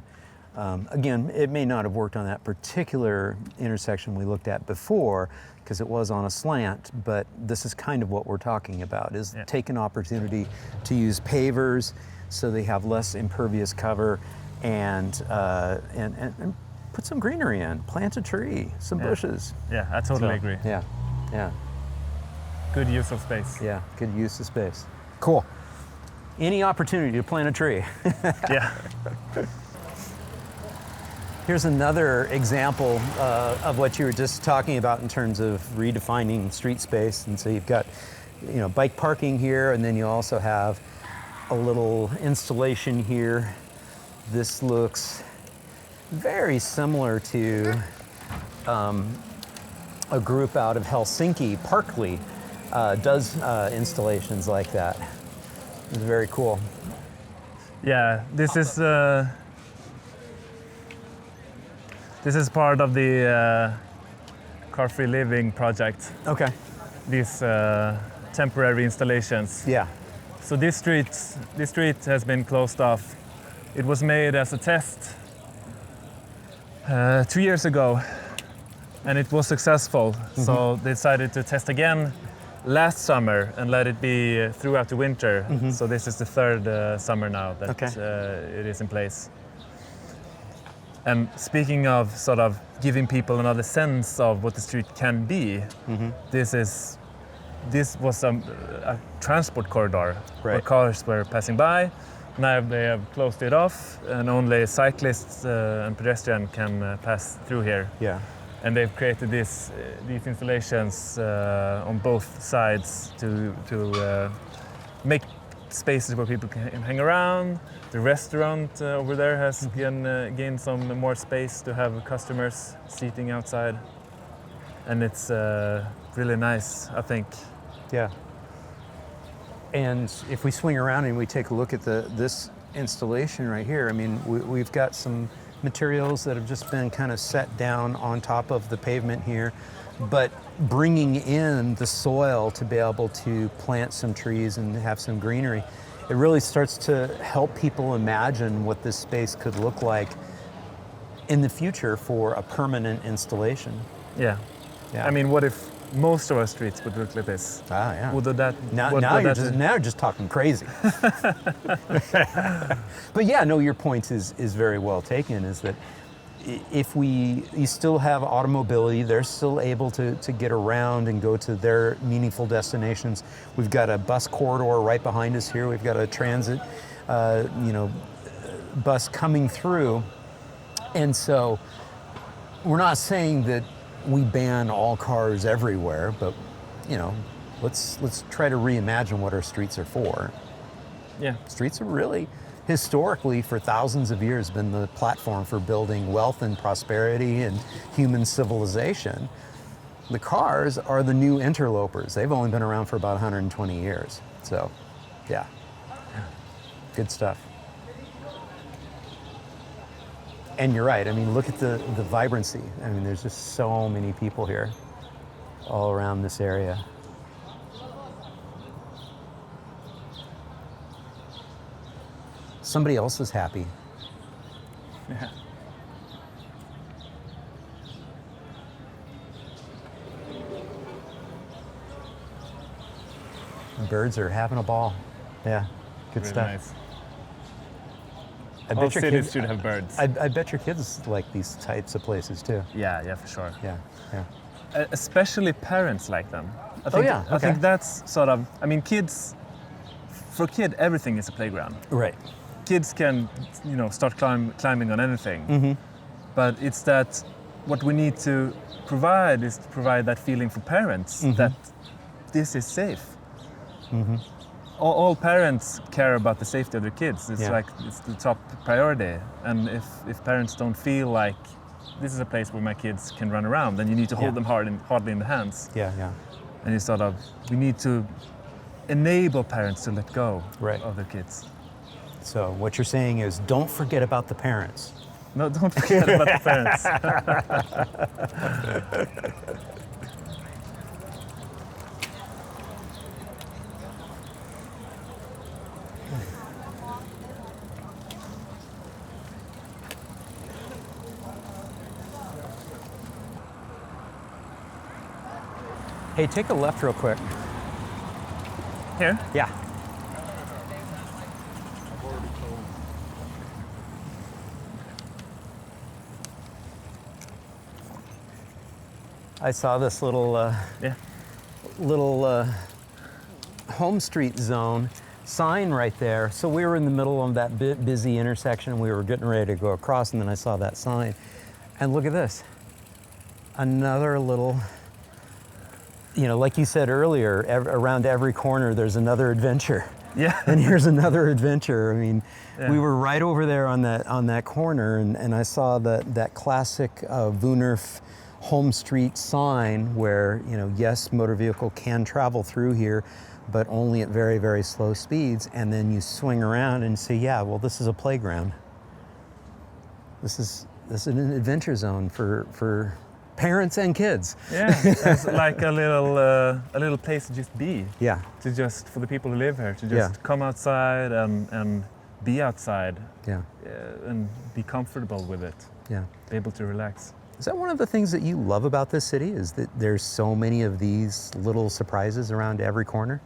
Speaker 1: Again, it may not have worked on that particular intersection we looked at before because it was on a slant, but this is kind of what we're talking about, is take an opportunity to use pavers so they have less impervious cover and put some greenery in, plant a tree, some bushes.
Speaker 2: Yeah, I totally agree.
Speaker 1: Yeah, yeah,
Speaker 2: Good use of space.
Speaker 1: yeah, good use of space. Cool. Any opportunity to plant a tree.
Speaker 2: Yeah.
Speaker 1: Here's another example of what you were just talking about in terms of redefining street space. And so you've got, you know, bike parking here, and then you also have a little installation here. This looks very similar to a group out of Helsinki, Parkly, does installations like that. It's very cool.
Speaker 2: Yeah, this is part of the car-free living project.
Speaker 1: Okay.
Speaker 2: These temporary installations.
Speaker 1: Yeah.
Speaker 2: So this street has been closed off. It was made as a test 2 years ago, and it was successful. So they decided to test again last summer and let it be throughout the winter. So this is the third summer now that it is in place. And speaking of sort of giving people another sense of what the street can be, this was a transport corridor where cars were passing by. Now they have closed it off, and only cyclists and pedestrians can pass through here.
Speaker 1: Yeah.
Speaker 2: And they've created these installations on both sides to make spaces where people can hang around. The restaurant over there has gained some more space to have customers seating outside. And it's really nice, I think.
Speaker 1: Yeah. And if we swing around and we take a look at this installation right here, I mean, we've got some materials that have just been kind of set down on top of the pavement here, but bringing in the soil to be able to plant some trees and have some greenery, it really starts to help people imagine what this space could look like in the future for a permanent installation.
Speaker 2: Yeah.
Speaker 1: Yeah.
Speaker 2: I mean, what if most of our streets would look like this.
Speaker 1: Ah, yeah.
Speaker 2: Would that
Speaker 1: Now,
Speaker 2: what
Speaker 1: now
Speaker 2: would
Speaker 1: you're
Speaker 2: that
Speaker 1: just now you're just talking crazy. But yeah, no, your point is very well taken. Is that if you still have automobility, they're still able to get around and go to their meaningful destinations. We've got a bus corridor right behind us here. We've got a transit, bus coming through, and so we're not saying that we ban all cars everywhere, but let's try to reimagine what our streets are for.
Speaker 2: Yeah.
Speaker 1: Streets are really, historically, for thousands of years, been the platform for building wealth and prosperity and human civilization. The cars are the new interlopers. They've only been around for about 120 years. So, yeah, good stuff. And you're right. I mean, look at the vibrancy. I mean, there's just so many people here all around this area. Somebody else is happy.
Speaker 2: Yeah.
Speaker 1: The birds are having a ball. Yeah, good
Speaker 2: Really
Speaker 1: stuff.
Speaker 2: nice.
Speaker 1: I
Speaker 2: All
Speaker 1: bet your
Speaker 2: cities
Speaker 1: kids
Speaker 2: should have birds.
Speaker 1: I bet your kids like these types of places too.
Speaker 2: Yeah, for sure.
Speaker 1: Yeah.
Speaker 2: Especially parents like them. I
Speaker 1: Okay.
Speaker 2: think that's sort of. I mean, kids. For a kid, everything is a playground.
Speaker 1: Right.
Speaker 2: Kids can, start climbing on anything.
Speaker 1: Mm-hmm.
Speaker 2: But it's that what we need to provide is to provide that feeling for parents that this is safe.
Speaker 1: Mm-hmm.
Speaker 2: All parents care about the safety of their kids. It's
Speaker 1: Yeah.
Speaker 2: like it's the top priority. And if parents don't feel like this is a place where my kids can run around, then you need to hold them hardly in the hands.
Speaker 1: Yeah.
Speaker 2: And you we need to enable parents to let go
Speaker 1: Right.
Speaker 2: of their kids.
Speaker 1: So what you're saying is, don't forget about the parents.
Speaker 2: No, don't forget about the parents.
Speaker 1: Hey, take a left real quick.
Speaker 2: Here?
Speaker 1: Yeah. I saw this little home street zone sign right there. So we were in the middle of that busy intersection. We were getting ready to go across, and then I saw that sign. And look at this. Another little, like you said earlier, around every corner there's another adventure.
Speaker 2: Yeah.
Speaker 1: And here's another adventure. I mean, we were right over there on that corner, and I saw that classic Wunnerf home street sign where, yes, motor vehicle can travel through here, but only at very, very slow speeds. And then you swing around and say, yeah, well, this is a playground. This is an adventure zone for parents and kids.
Speaker 2: Yeah, it's like a little place to just be.
Speaker 1: Yeah.
Speaker 2: For the people who live here, to just come outside and be outside.
Speaker 1: Yeah.
Speaker 2: And be comfortable with it.
Speaker 1: Yeah.
Speaker 2: Be able to relax.
Speaker 1: Is that one of the things that you love about this city, is that there's so many of these little surprises around every corner?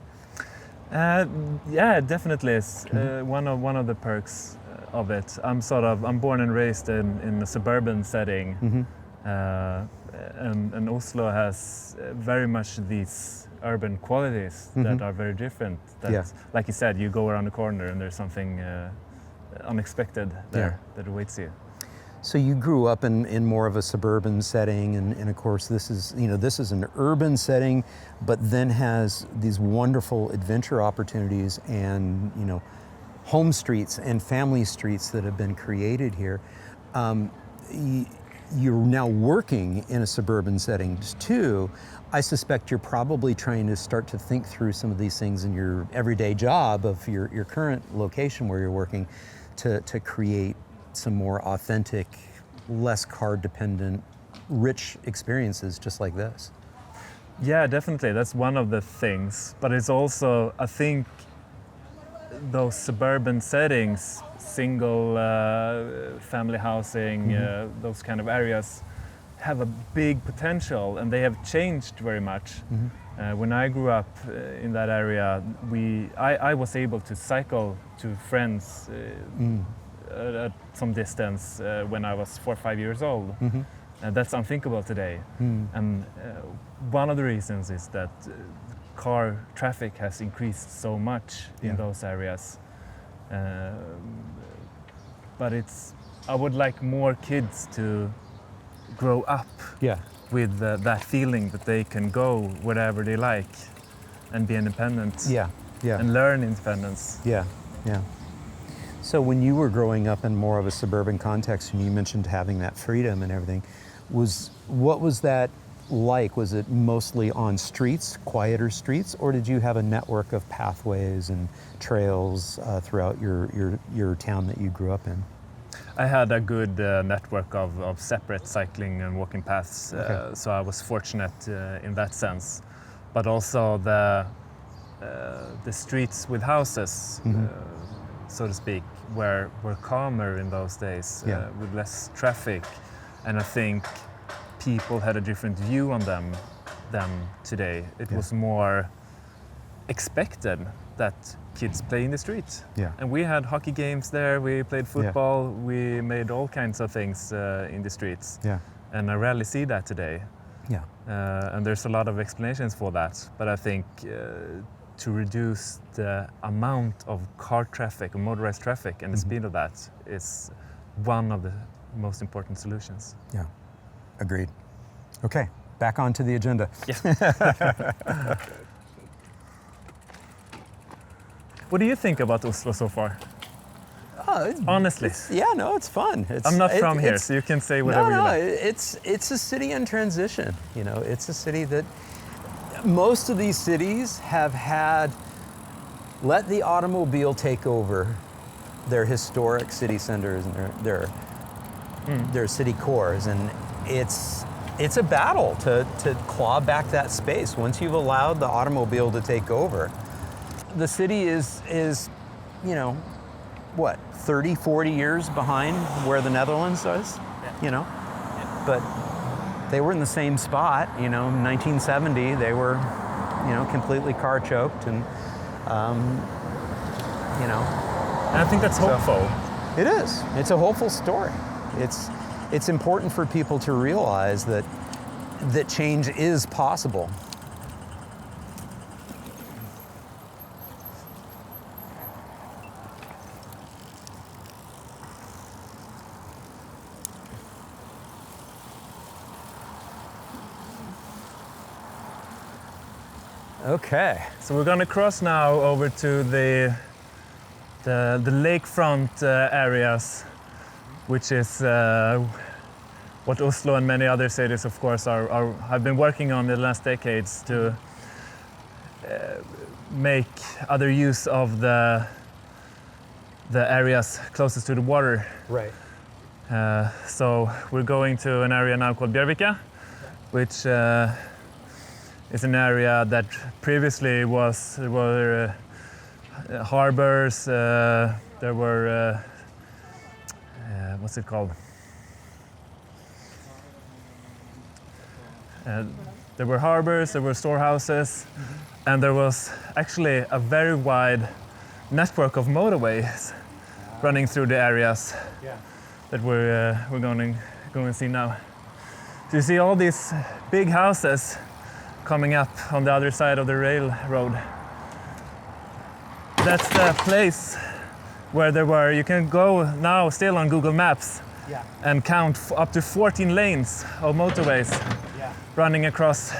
Speaker 2: Yeah, it definitely is. One of the perks of it. I'm born and raised in a suburban setting, and Oslo has very much these urban qualities that are very different. Like you said, you go around the corner and there's something unexpected there that awaits you.
Speaker 1: So you grew up in more of a suburban setting, and of course this is an urban setting, but then has these wonderful adventure opportunities and home streets and family streets that have been created here. You're now working in a suburban setting too. I suspect you're probably trying to start to think through some of these things in your everyday job of your current location where you're working to create some more authentic, less car-dependent, rich experiences just like this.
Speaker 2: Yeah, definitely. That's one of the things. But it's also, I think, those suburban settings, single family housing, those kind of areas, have a big potential, and they have changed very much. When I grew up in that area, I was able to cycle to friends at some distance when I was 4 or 5 years old. That's unthinkable today. And one of the reasons is that car traffic has increased so much in those areas. But I would like more kids to grow up with that feeling that they can go wherever they like and be independent and learn independence.
Speaker 1: So when you were growing up in more of a suburban context, and you mentioned having that freedom and everything, what was that like? Was it mostly on streets, quieter streets, or did you have a network of pathways and trails throughout your town that you grew up in?
Speaker 2: I had a good network of separate cycling and walking paths, so I was fortunate in that sense. But also the streets with houses, so to speak, were calmer in those days, with less traffic, and I think people had a different view on them than today. It was more expected that kids play in the street. And we had hockey games there, we played football, we made all kinds of things in the streets. And I rarely see that today. And there's a lot of explanations for that, but I think to reduce the amount of car traffic, motorized traffic, and the speed of that is one of the most important solutions.
Speaker 1: Agreed. Okay, back onto the agenda.
Speaker 2: What do you think about Oslo so far? Honestly.
Speaker 1: It's fun.
Speaker 2: I'm not from here, so you can say whatever you like.
Speaker 1: It's a city in transition. You know, it's a city that most of these cities have let the automobile take over their historic city centers and their city cores, and it's a battle to claw back that space once you've allowed the automobile to take over. The city is 30, 40 years behind where the Netherlands was, but they were in the same spot, in 1970 they were, completely car choked, and
Speaker 2: And I think that's hopeful.
Speaker 1: So, it is. It's a hopeful story. It's important for people to realize that change is possible. Okay.
Speaker 2: So we're going to cross now over to the lakefront areas, which is what Oslo and many other cities, of course, have been working on in the last decades to make other use of the areas closest to the water.
Speaker 1: Right.
Speaker 2: So we're going to an area now called Bjørvika, which is an area that previously were harbors. There were what's it called? There were harbors, there were storehouses, and there was actually a very wide network of motorways running through the areas that we're going to see now. So you see all these big houses coming up on the other side of the railroad. That's the place where you can go now still on Google Maps and count up to 14 lanes of motorways running across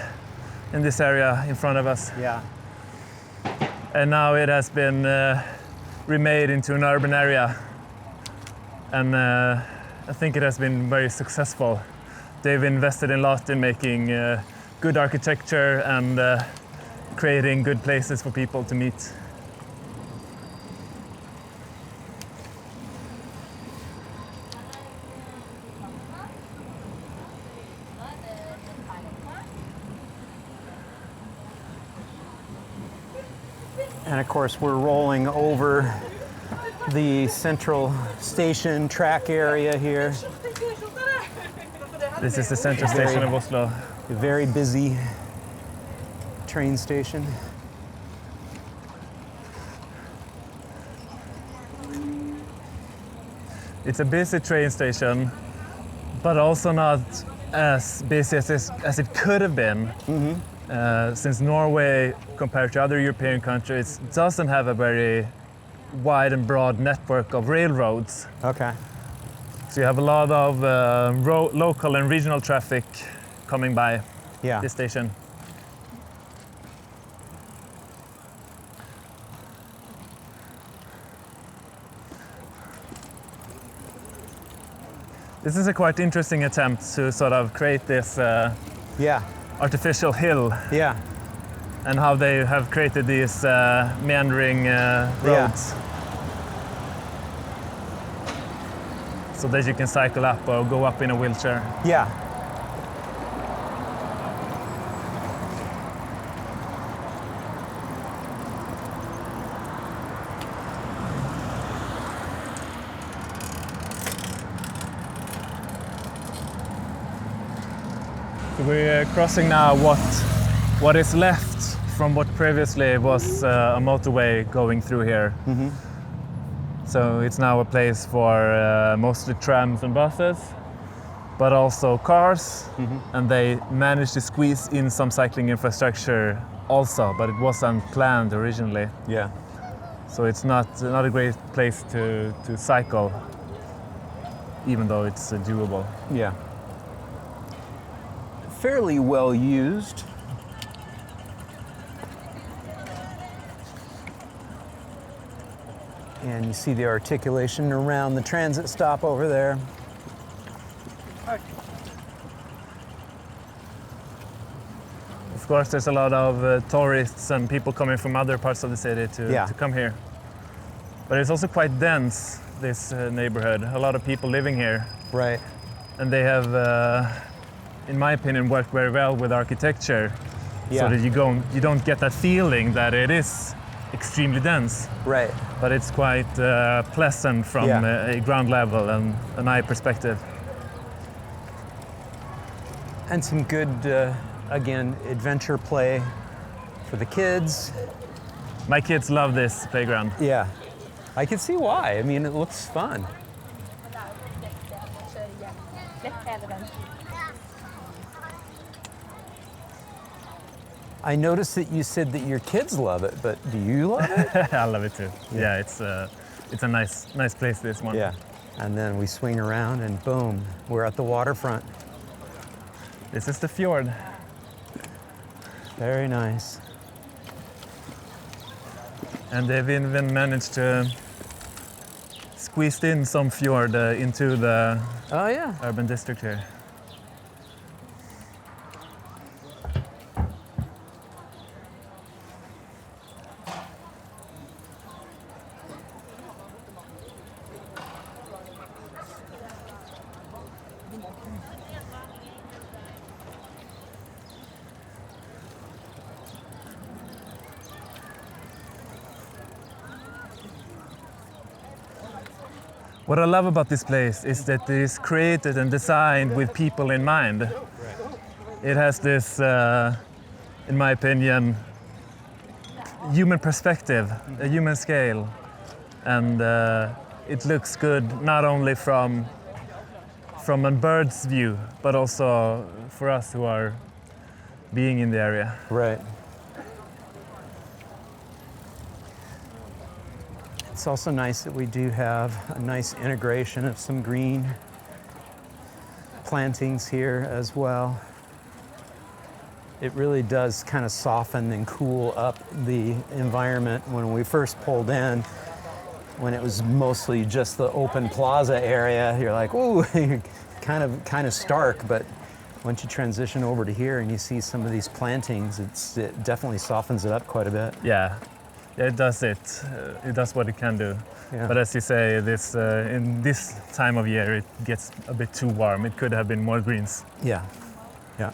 Speaker 2: in this area in front of us. And now it has been remade into an urban area, and I think it has been very successful. They've invested a lot in making good architecture and creating good places for people to meet.
Speaker 1: And of course, we're rolling over the central station track area here.
Speaker 2: This is the central station of Oslo.
Speaker 1: A very busy train station.
Speaker 2: It's a busy train station, but also not as busy as it could have been. Since Norway, compared to other European countries, doesn't have a very wide and broad network of railroads.
Speaker 1: Okay.
Speaker 2: So you have a lot of local and regional traffic coming by this station. This is a quite interesting attempt to sort of create this artificial hill.
Speaker 1: Yeah.
Speaker 2: And how they have created these meandering roads. So that you can cycle up or go up in a wheelchair.
Speaker 1: Yeah.
Speaker 2: So we're crossing now what is left from what previously was a motorway going through here. So it's now a place for mostly trams and buses, but also cars, and they managed to squeeze in some cycling infrastructure also, but it wasn't planned originally.
Speaker 1: Yeah.
Speaker 2: So it's not a great place to cycle, even though it's doable.
Speaker 1: Yeah. Fairly well used. And you see the articulation around the transit stop over there.
Speaker 2: Of course, there's a lot of tourists and people coming from other parts of the city to come here. But it's also quite dense, this neighborhood. A lot of people living here.
Speaker 1: Right.
Speaker 2: And they have, in my opinion, worked very well with architecture. So that you don't get that feeling that it is extremely dense.
Speaker 1: Right.
Speaker 2: But it's quite pleasant from a ground level and an eye perspective.
Speaker 1: And some good, again, adventure play for the kids.
Speaker 2: My kids love this playground.
Speaker 1: Yeah. I can see why. I mean, it looks fun. I noticed that you said that your kids love it, but do you love it?
Speaker 2: I love it too. Yeah, it's a nice place, this one.
Speaker 1: Yeah. And then we swing around and boom, we're at the waterfront.
Speaker 2: This is the Fjord.
Speaker 1: Very nice.
Speaker 2: And they've even managed to squeeze in some fjord into the urban district here. What I love about this place is that it is created and designed with people in mind. It has this, in my opinion, human perspective, a human scale, and it looks good not only from a bird's view, but also for us who are being in the area.
Speaker 1: Right. It's also nice that we do have a nice integration of some green plantings here as well. It really does kind of soften and cool up the environment. When we first pulled in, when it was mostly just the open plaza area, you're like, ooh, kind of stark, but once you transition over to here and you see some of these plantings, it definitely softens it up quite a bit.
Speaker 2: Yeah. Yeah, it does it. It does what it can do.
Speaker 1: Yeah.
Speaker 2: But as you say, this in this time of year, it gets a bit too warm. It could have been more greens.
Speaker 1: Yeah, yeah.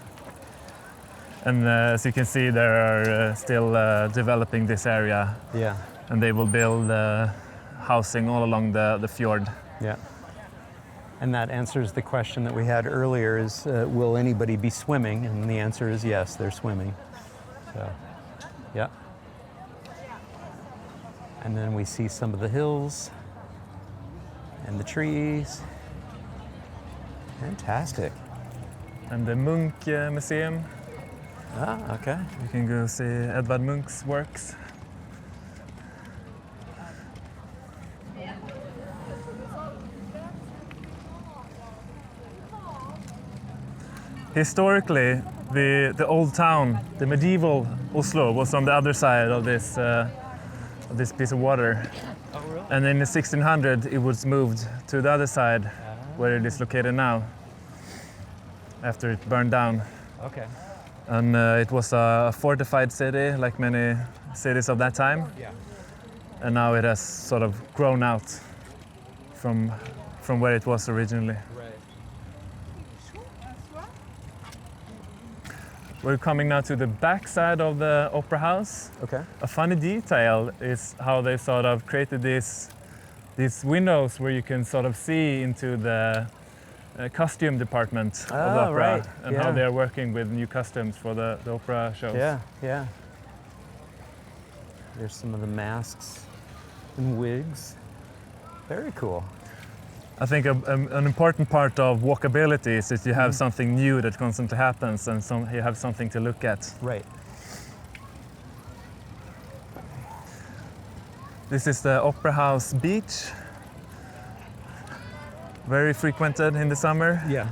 Speaker 2: And as you can see, they are still developing this area.
Speaker 1: Yeah.
Speaker 2: And they will build housing all along the fjord.
Speaker 1: Yeah. And that answers the question that we had earlier is, will anybody be swimming? And the answer is yes, they're swimming. So, yeah. And then we see some of the hills and the trees. Fantastic.
Speaker 2: And the Munch Museum.
Speaker 1: Ah, okay.
Speaker 2: You can go see Edvard Munch's works. Historically, the old town, the medieval Oslo, was on the other side of this piece of water.
Speaker 1: Oh, really?
Speaker 2: And in the 1600s, it was moved to the other side, where it is located now, after it burned down.
Speaker 1: Okay.
Speaker 2: And it was a fortified city, like many cities of that time.
Speaker 1: Yeah.
Speaker 2: And now it has sort of grown out from where it was originally.
Speaker 1: Right.
Speaker 2: We're coming now to the back side of the Opera House.
Speaker 1: Okay.
Speaker 2: A funny detail is how they sort of created these windows where you can sort of see into the costume department of the opera,
Speaker 1: right.
Speaker 2: and how they're working with new costumes for the opera shows.
Speaker 1: Yeah, yeah. There's some of the masks and wigs. Very cool.
Speaker 2: I think an important part of walkability is that you have something new that constantly happens, and you have something to look at.
Speaker 1: Right.
Speaker 2: This is the Opera House beach. Very frequented in the summer.
Speaker 1: Yeah.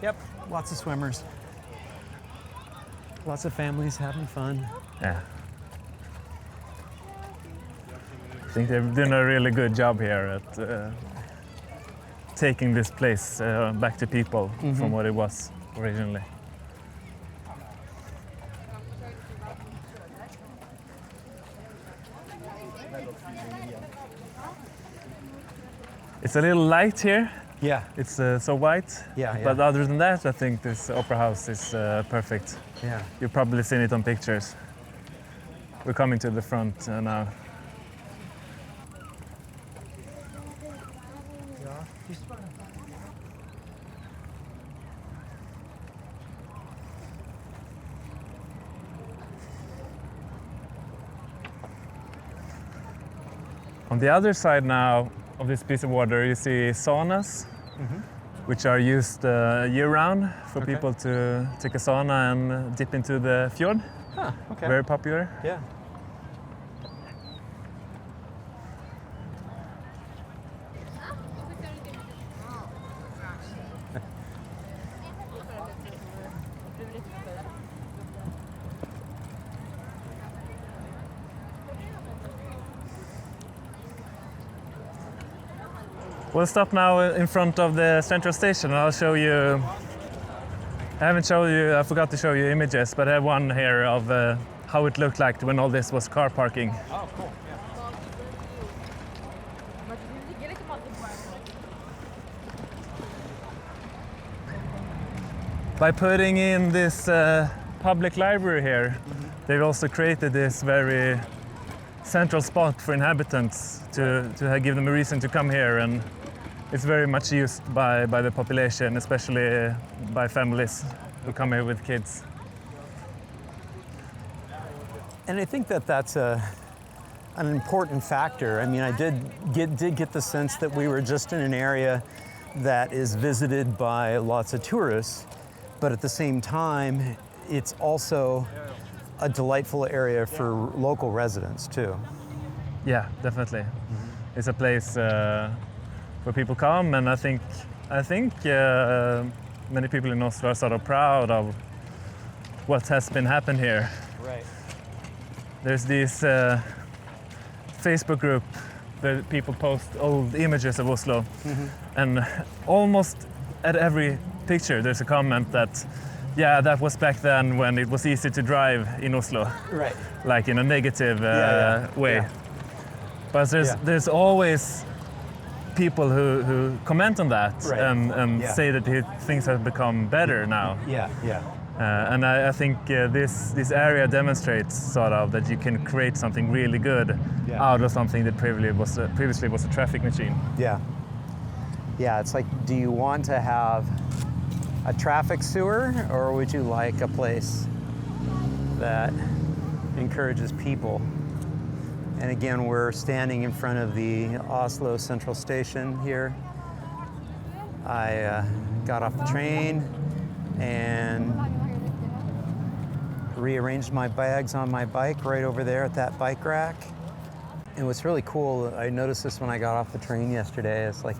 Speaker 1: Yep, lots of swimmers. Lots of families having fun.
Speaker 2: Yeah. I think they're doing a really good job here at taking this place back to people from what it was originally. It's a little light here.
Speaker 1: Yeah.
Speaker 2: It's so white.
Speaker 1: Yeah, yeah.
Speaker 2: But other than that, I think this opera house is perfect.
Speaker 1: Yeah.
Speaker 2: You've probably seen it on pictures. We're coming to the front now. On the other side now of this piece of water, you see saunas, which are used year-round for people to take a sauna and dip into the fjord.
Speaker 1: Huh, okay.
Speaker 2: Very popular.
Speaker 1: Yeah.
Speaker 2: We'll stop now in front of the central station. I'll show you. I haven't shown you. I forgot to show you images, but I have one here of how it looked like when all this was car parking.
Speaker 1: Oh, cool.
Speaker 2: By putting in this public library here, they've also created this very central spot for inhabitants to give them a reason to come here, and it's very much used by the population, especially by families who come here with kids.
Speaker 1: And I think that that's an important factor. I mean, I did get the sense that we were just in an area that is visited by lots of tourists, but at the same time, it's also a delightful area for local residents too.
Speaker 2: Yeah, definitely. It's a place where people come, and I think many people in Oslo are sort of proud of what has been happened here.
Speaker 1: Right.
Speaker 2: There's this Facebook group where people post old images of Oslo, and almost at every picture there's a comment that, yeah, that was back then when it was easy to drive in Oslo.
Speaker 1: Right.
Speaker 2: Like in a negative way.
Speaker 1: Yeah.
Speaker 2: But there's always people who comment on that
Speaker 1: Right.
Speaker 2: and
Speaker 1: Yeah.
Speaker 2: say that things have become better now.
Speaker 1: Yeah, yeah.
Speaker 2: And I think this area demonstrates sort of that you can create something really good out of something that previously was a traffic machine.
Speaker 1: Yeah. Yeah, it's like, do you want to have a traffic sewer, or would you like a place that encourages people? And again, we're standing in front of the Oslo Central Station here. I got off the train and rearranged my bags on my bike right over there at that bike rack. And what's really cool, I noticed this when I got off the train yesterday, it's like,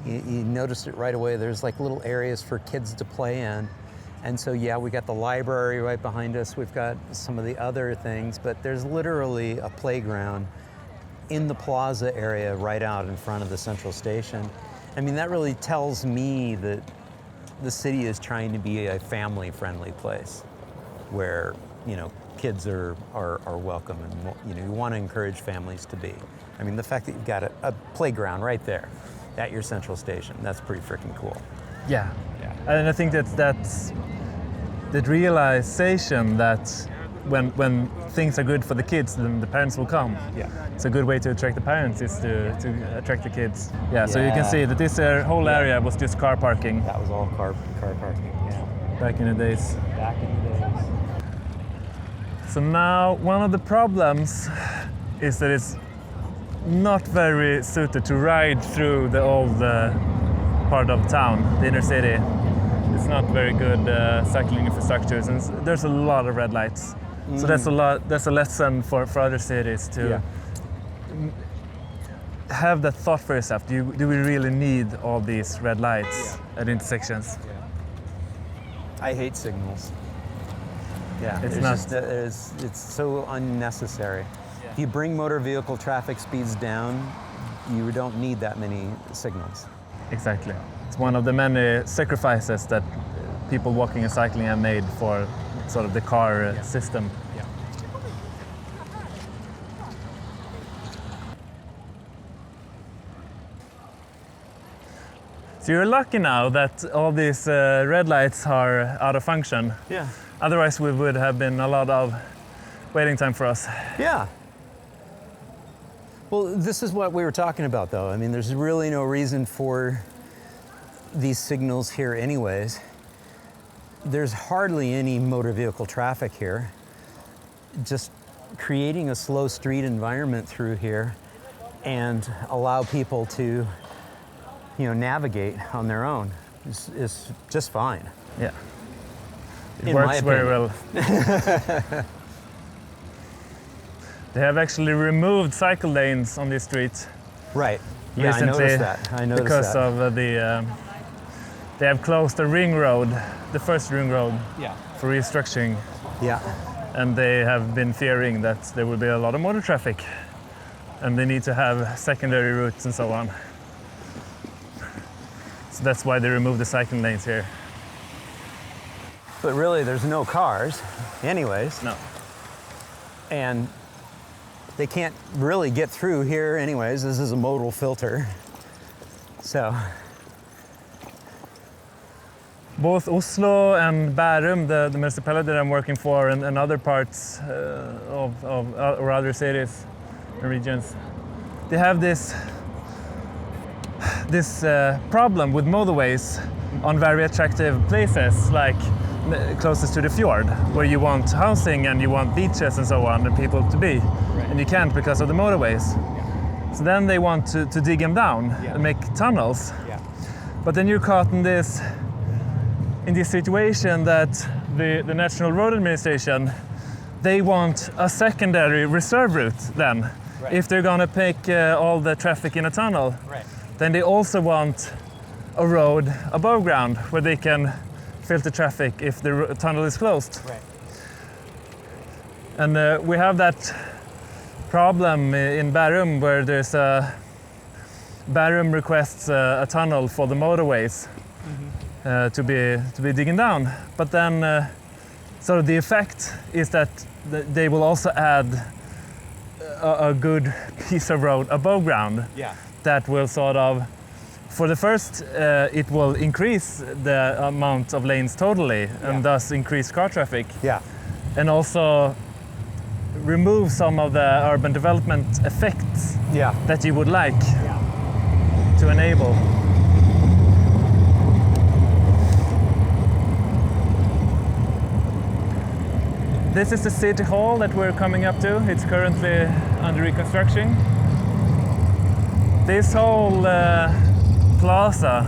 Speaker 1: you noticed it right away, there's like little areas for kids to play in. And so yeah, we got the library right behind us, we've got some of the other things, but there's literally a playground in the plaza area right out in front of the central station. I mean, that really tells me that the city is trying to be a family-friendly place where, you know, kids are welcome, and, you know, you want to encourage families to be. I mean, the fact that you've got a playground right there at your central station, that's pretty freaking cool.
Speaker 2: Yeah. And I think that's that realization that when things are good for the kids, then the parents will come.
Speaker 1: Yeah.
Speaker 2: It's a good way to attract the parents is to attract the kids. Yeah, so you can see that this whole area was just car parking.
Speaker 1: That was all car parking, yeah.
Speaker 2: Back in the days.
Speaker 1: Back in the days.
Speaker 2: So now one of the problems is that it's not very suited to ride through the old part of town, the inner city. It's not very good cycling infrastructures, and there's a lot of red lights. So that's a lesson for other cities to have that thought for yourself. Do we really need all these red lights at intersections?
Speaker 1: I hate signals. Yeah,
Speaker 2: It's
Speaker 1: it's so unnecessary. If you bring motor vehicle traffic speeds down, you don't need that many signals.
Speaker 2: Exactly. It's one of the many sacrifices that people walking and cycling have made for sort of the car system.
Speaker 1: Yeah.
Speaker 2: So you're lucky now that all these red lights are out of function.
Speaker 1: Yeah.
Speaker 2: Otherwise, we would have been a lot of waiting time for us.
Speaker 1: Yeah. Well, this is what we were talking about, though. I mean, there's really no reason for these signals here anyways. There's hardly any motor vehicle traffic here. Just creating a slow street environment through here and allow people to, you know, navigate on their own is just fine.
Speaker 2: Yeah. It
Speaker 1: In my
Speaker 2: works very
Speaker 1: opinion.
Speaker 2: well. They have actually removed cycle lanes on this street.
Speaker 1: Right. Yeah,
Speaker 2: recently,
Speaker 1: I noticed that. I noticed
Speaker 2: because
Speaker 1: that.
Speaker 2: of they have closed the ring road, the first ring road, for restructuring,
Speaker 1: Yeah.
Speaker 2: and they have been fearing that there will be a lot of motor traffic, and they need to have secondary routes and so on. So that's why they removed the cycling lanes here.
Speaker 1: But really, there's no cars, anyways.
Speaker 2: No.
Speaker 1: And they can't really get through here anyways. This is a modal filter. So,
Speaker 2: Both Oslo and Bærum, the municipality that I'm working for, and other parts or other cities and regions, they have this problem with motorways on very attractive places, like closest to the fjord, where you want housing and you want beaches and so on, and people to be, and you can't because of the motorways. So then they want to dig them down and make tunnels. But then you're caught in this situation that the National Road Administration, they want a secondary reserve route then.
Speaker 1: Right.
Speaker 2: If they're gonna pick all the traffic in a tunnel, then they also want a road above ground where they can filter traffic if the tunnel is closed. And we have that problem in Bærum, where there's Bærum requests a tunnel for the motorways to be digging down. But then so the effect is that they will also add a good piece of road above ground that will sort of, for the first, it will increase the amount of lanes totally and thus increase car traffic.
Speaker 1: Yeah.
Speaker 2: And also remove some of the urban development effects that you would like to enable. This is the city hall that we're coming up to. It's currently under reconstruction. This whole plaza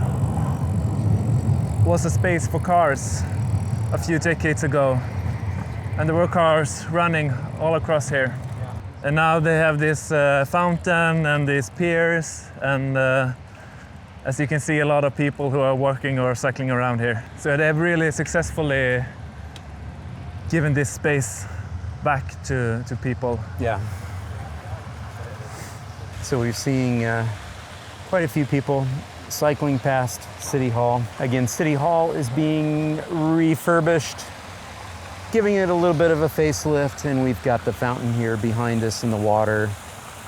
Speaker 2: was a space for cars a few decades ago. And there were cars running all across here. And now they have this fountain and these piers, and as you can see, a lot of people who are walking or cycling around here. So they have really successfully given this space back to people.
Speaker 1: Yeah. So we're seeing quite a few people cycling past City Hall. Again, City Hall is being refurbished, giving it a little bit of a facelift, and we've got the fountain here behind us in the water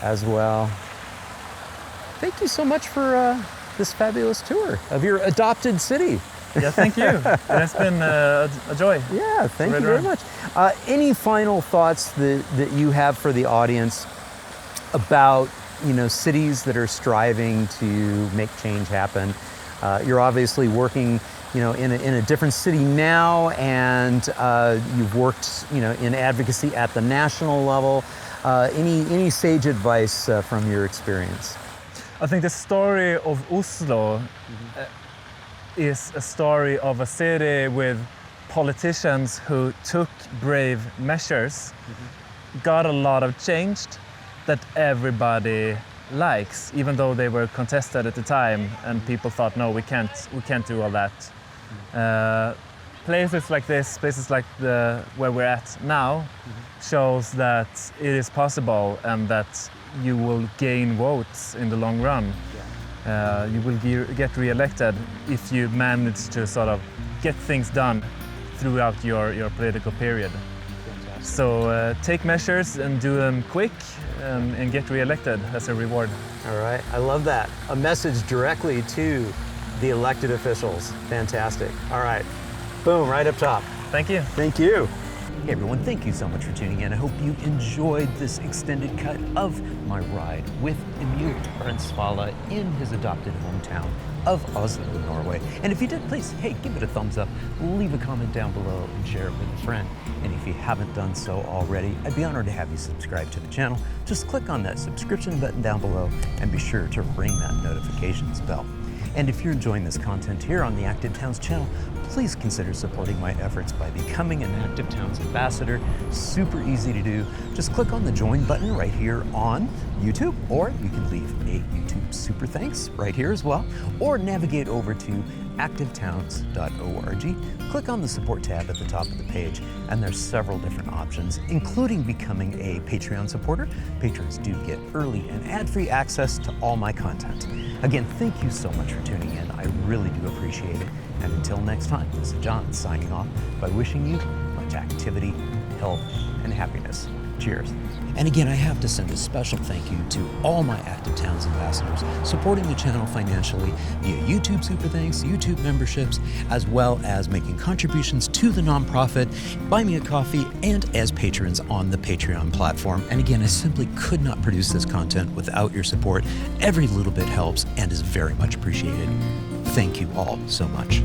Speaker 1: as well. Thank you so much for this fabulous tour of your adopted city.
Speaker 2: Yeah, thank you. It's been a joy.
Speaker 1: Yeah, thank you very much. Any final thoughts that you have for the audience about, cities that are striving to make change happen? You're obviously working, in a different city now, and you've worked, in advocacy at the national level. Any sage advice from your experience?
Speaker 2: I think the story of Oslo is a story of a city with politicians who took brave measures, got a lot of change that everybody likes, even though they were contested at the time and people thought, no, we can't do all that. Places like this, places like where we're at now, shows that it is possible and that you will gain votes in the long run. You will get re-elected if you manage to sort of get things done throughout your political period. Fantastic. So take measures and do them quick and get re-elected as a reward.
Speaker 1: All right, I love that. A message directly to the elected officials. Fantastic. All right, boom, right up top.
Speaker 2: Thank you.
Speaker 1: Thank you. Hey everyone, thank you so much for tuning in. I hope you enjoyed this extended cut of my ride with Emil Rensvala in his adopted hometown of Oslo, Norway. And if you did, please, hey, give it a thumbs up, leave a comment down below, and share it with a friend. And if you haven't done so already, I'd be honored to have you subscribe to the channel. Just click on that subscription button down below and be sure to ring that notifications bell. And if you're enjoying this content here on the Active Towns channel, please consider supporting my efforts by becoming an Active Towns ambassador. Super easy to do. Just click on the join button right here on YouTube, or you can leave a YouTube super thanks right here as well, or navigate over to activetowns.org. Click on the support tab at the top of the page, and there's several different options, including becoming a Patreon supporter. Patrons do get early and ad-free access to all my content. Again, thank you so much for tuning in. I really do appreciate it. And until next time, this is John signing off by wishing you much activity, health, and happiness. Cheers. And again, I have to send a special thank you to all my Active Towns ambassadors supporting the channel financially via YouTube Super Thanks, YouTube memberships, as well as making contributions to the nonprofit, Buy Me a Coffee, and as patrons on the Patreon platform. And again, I simply could not produce this content without your support. Every little bit helps and is very much appreciated. Thank you all so much.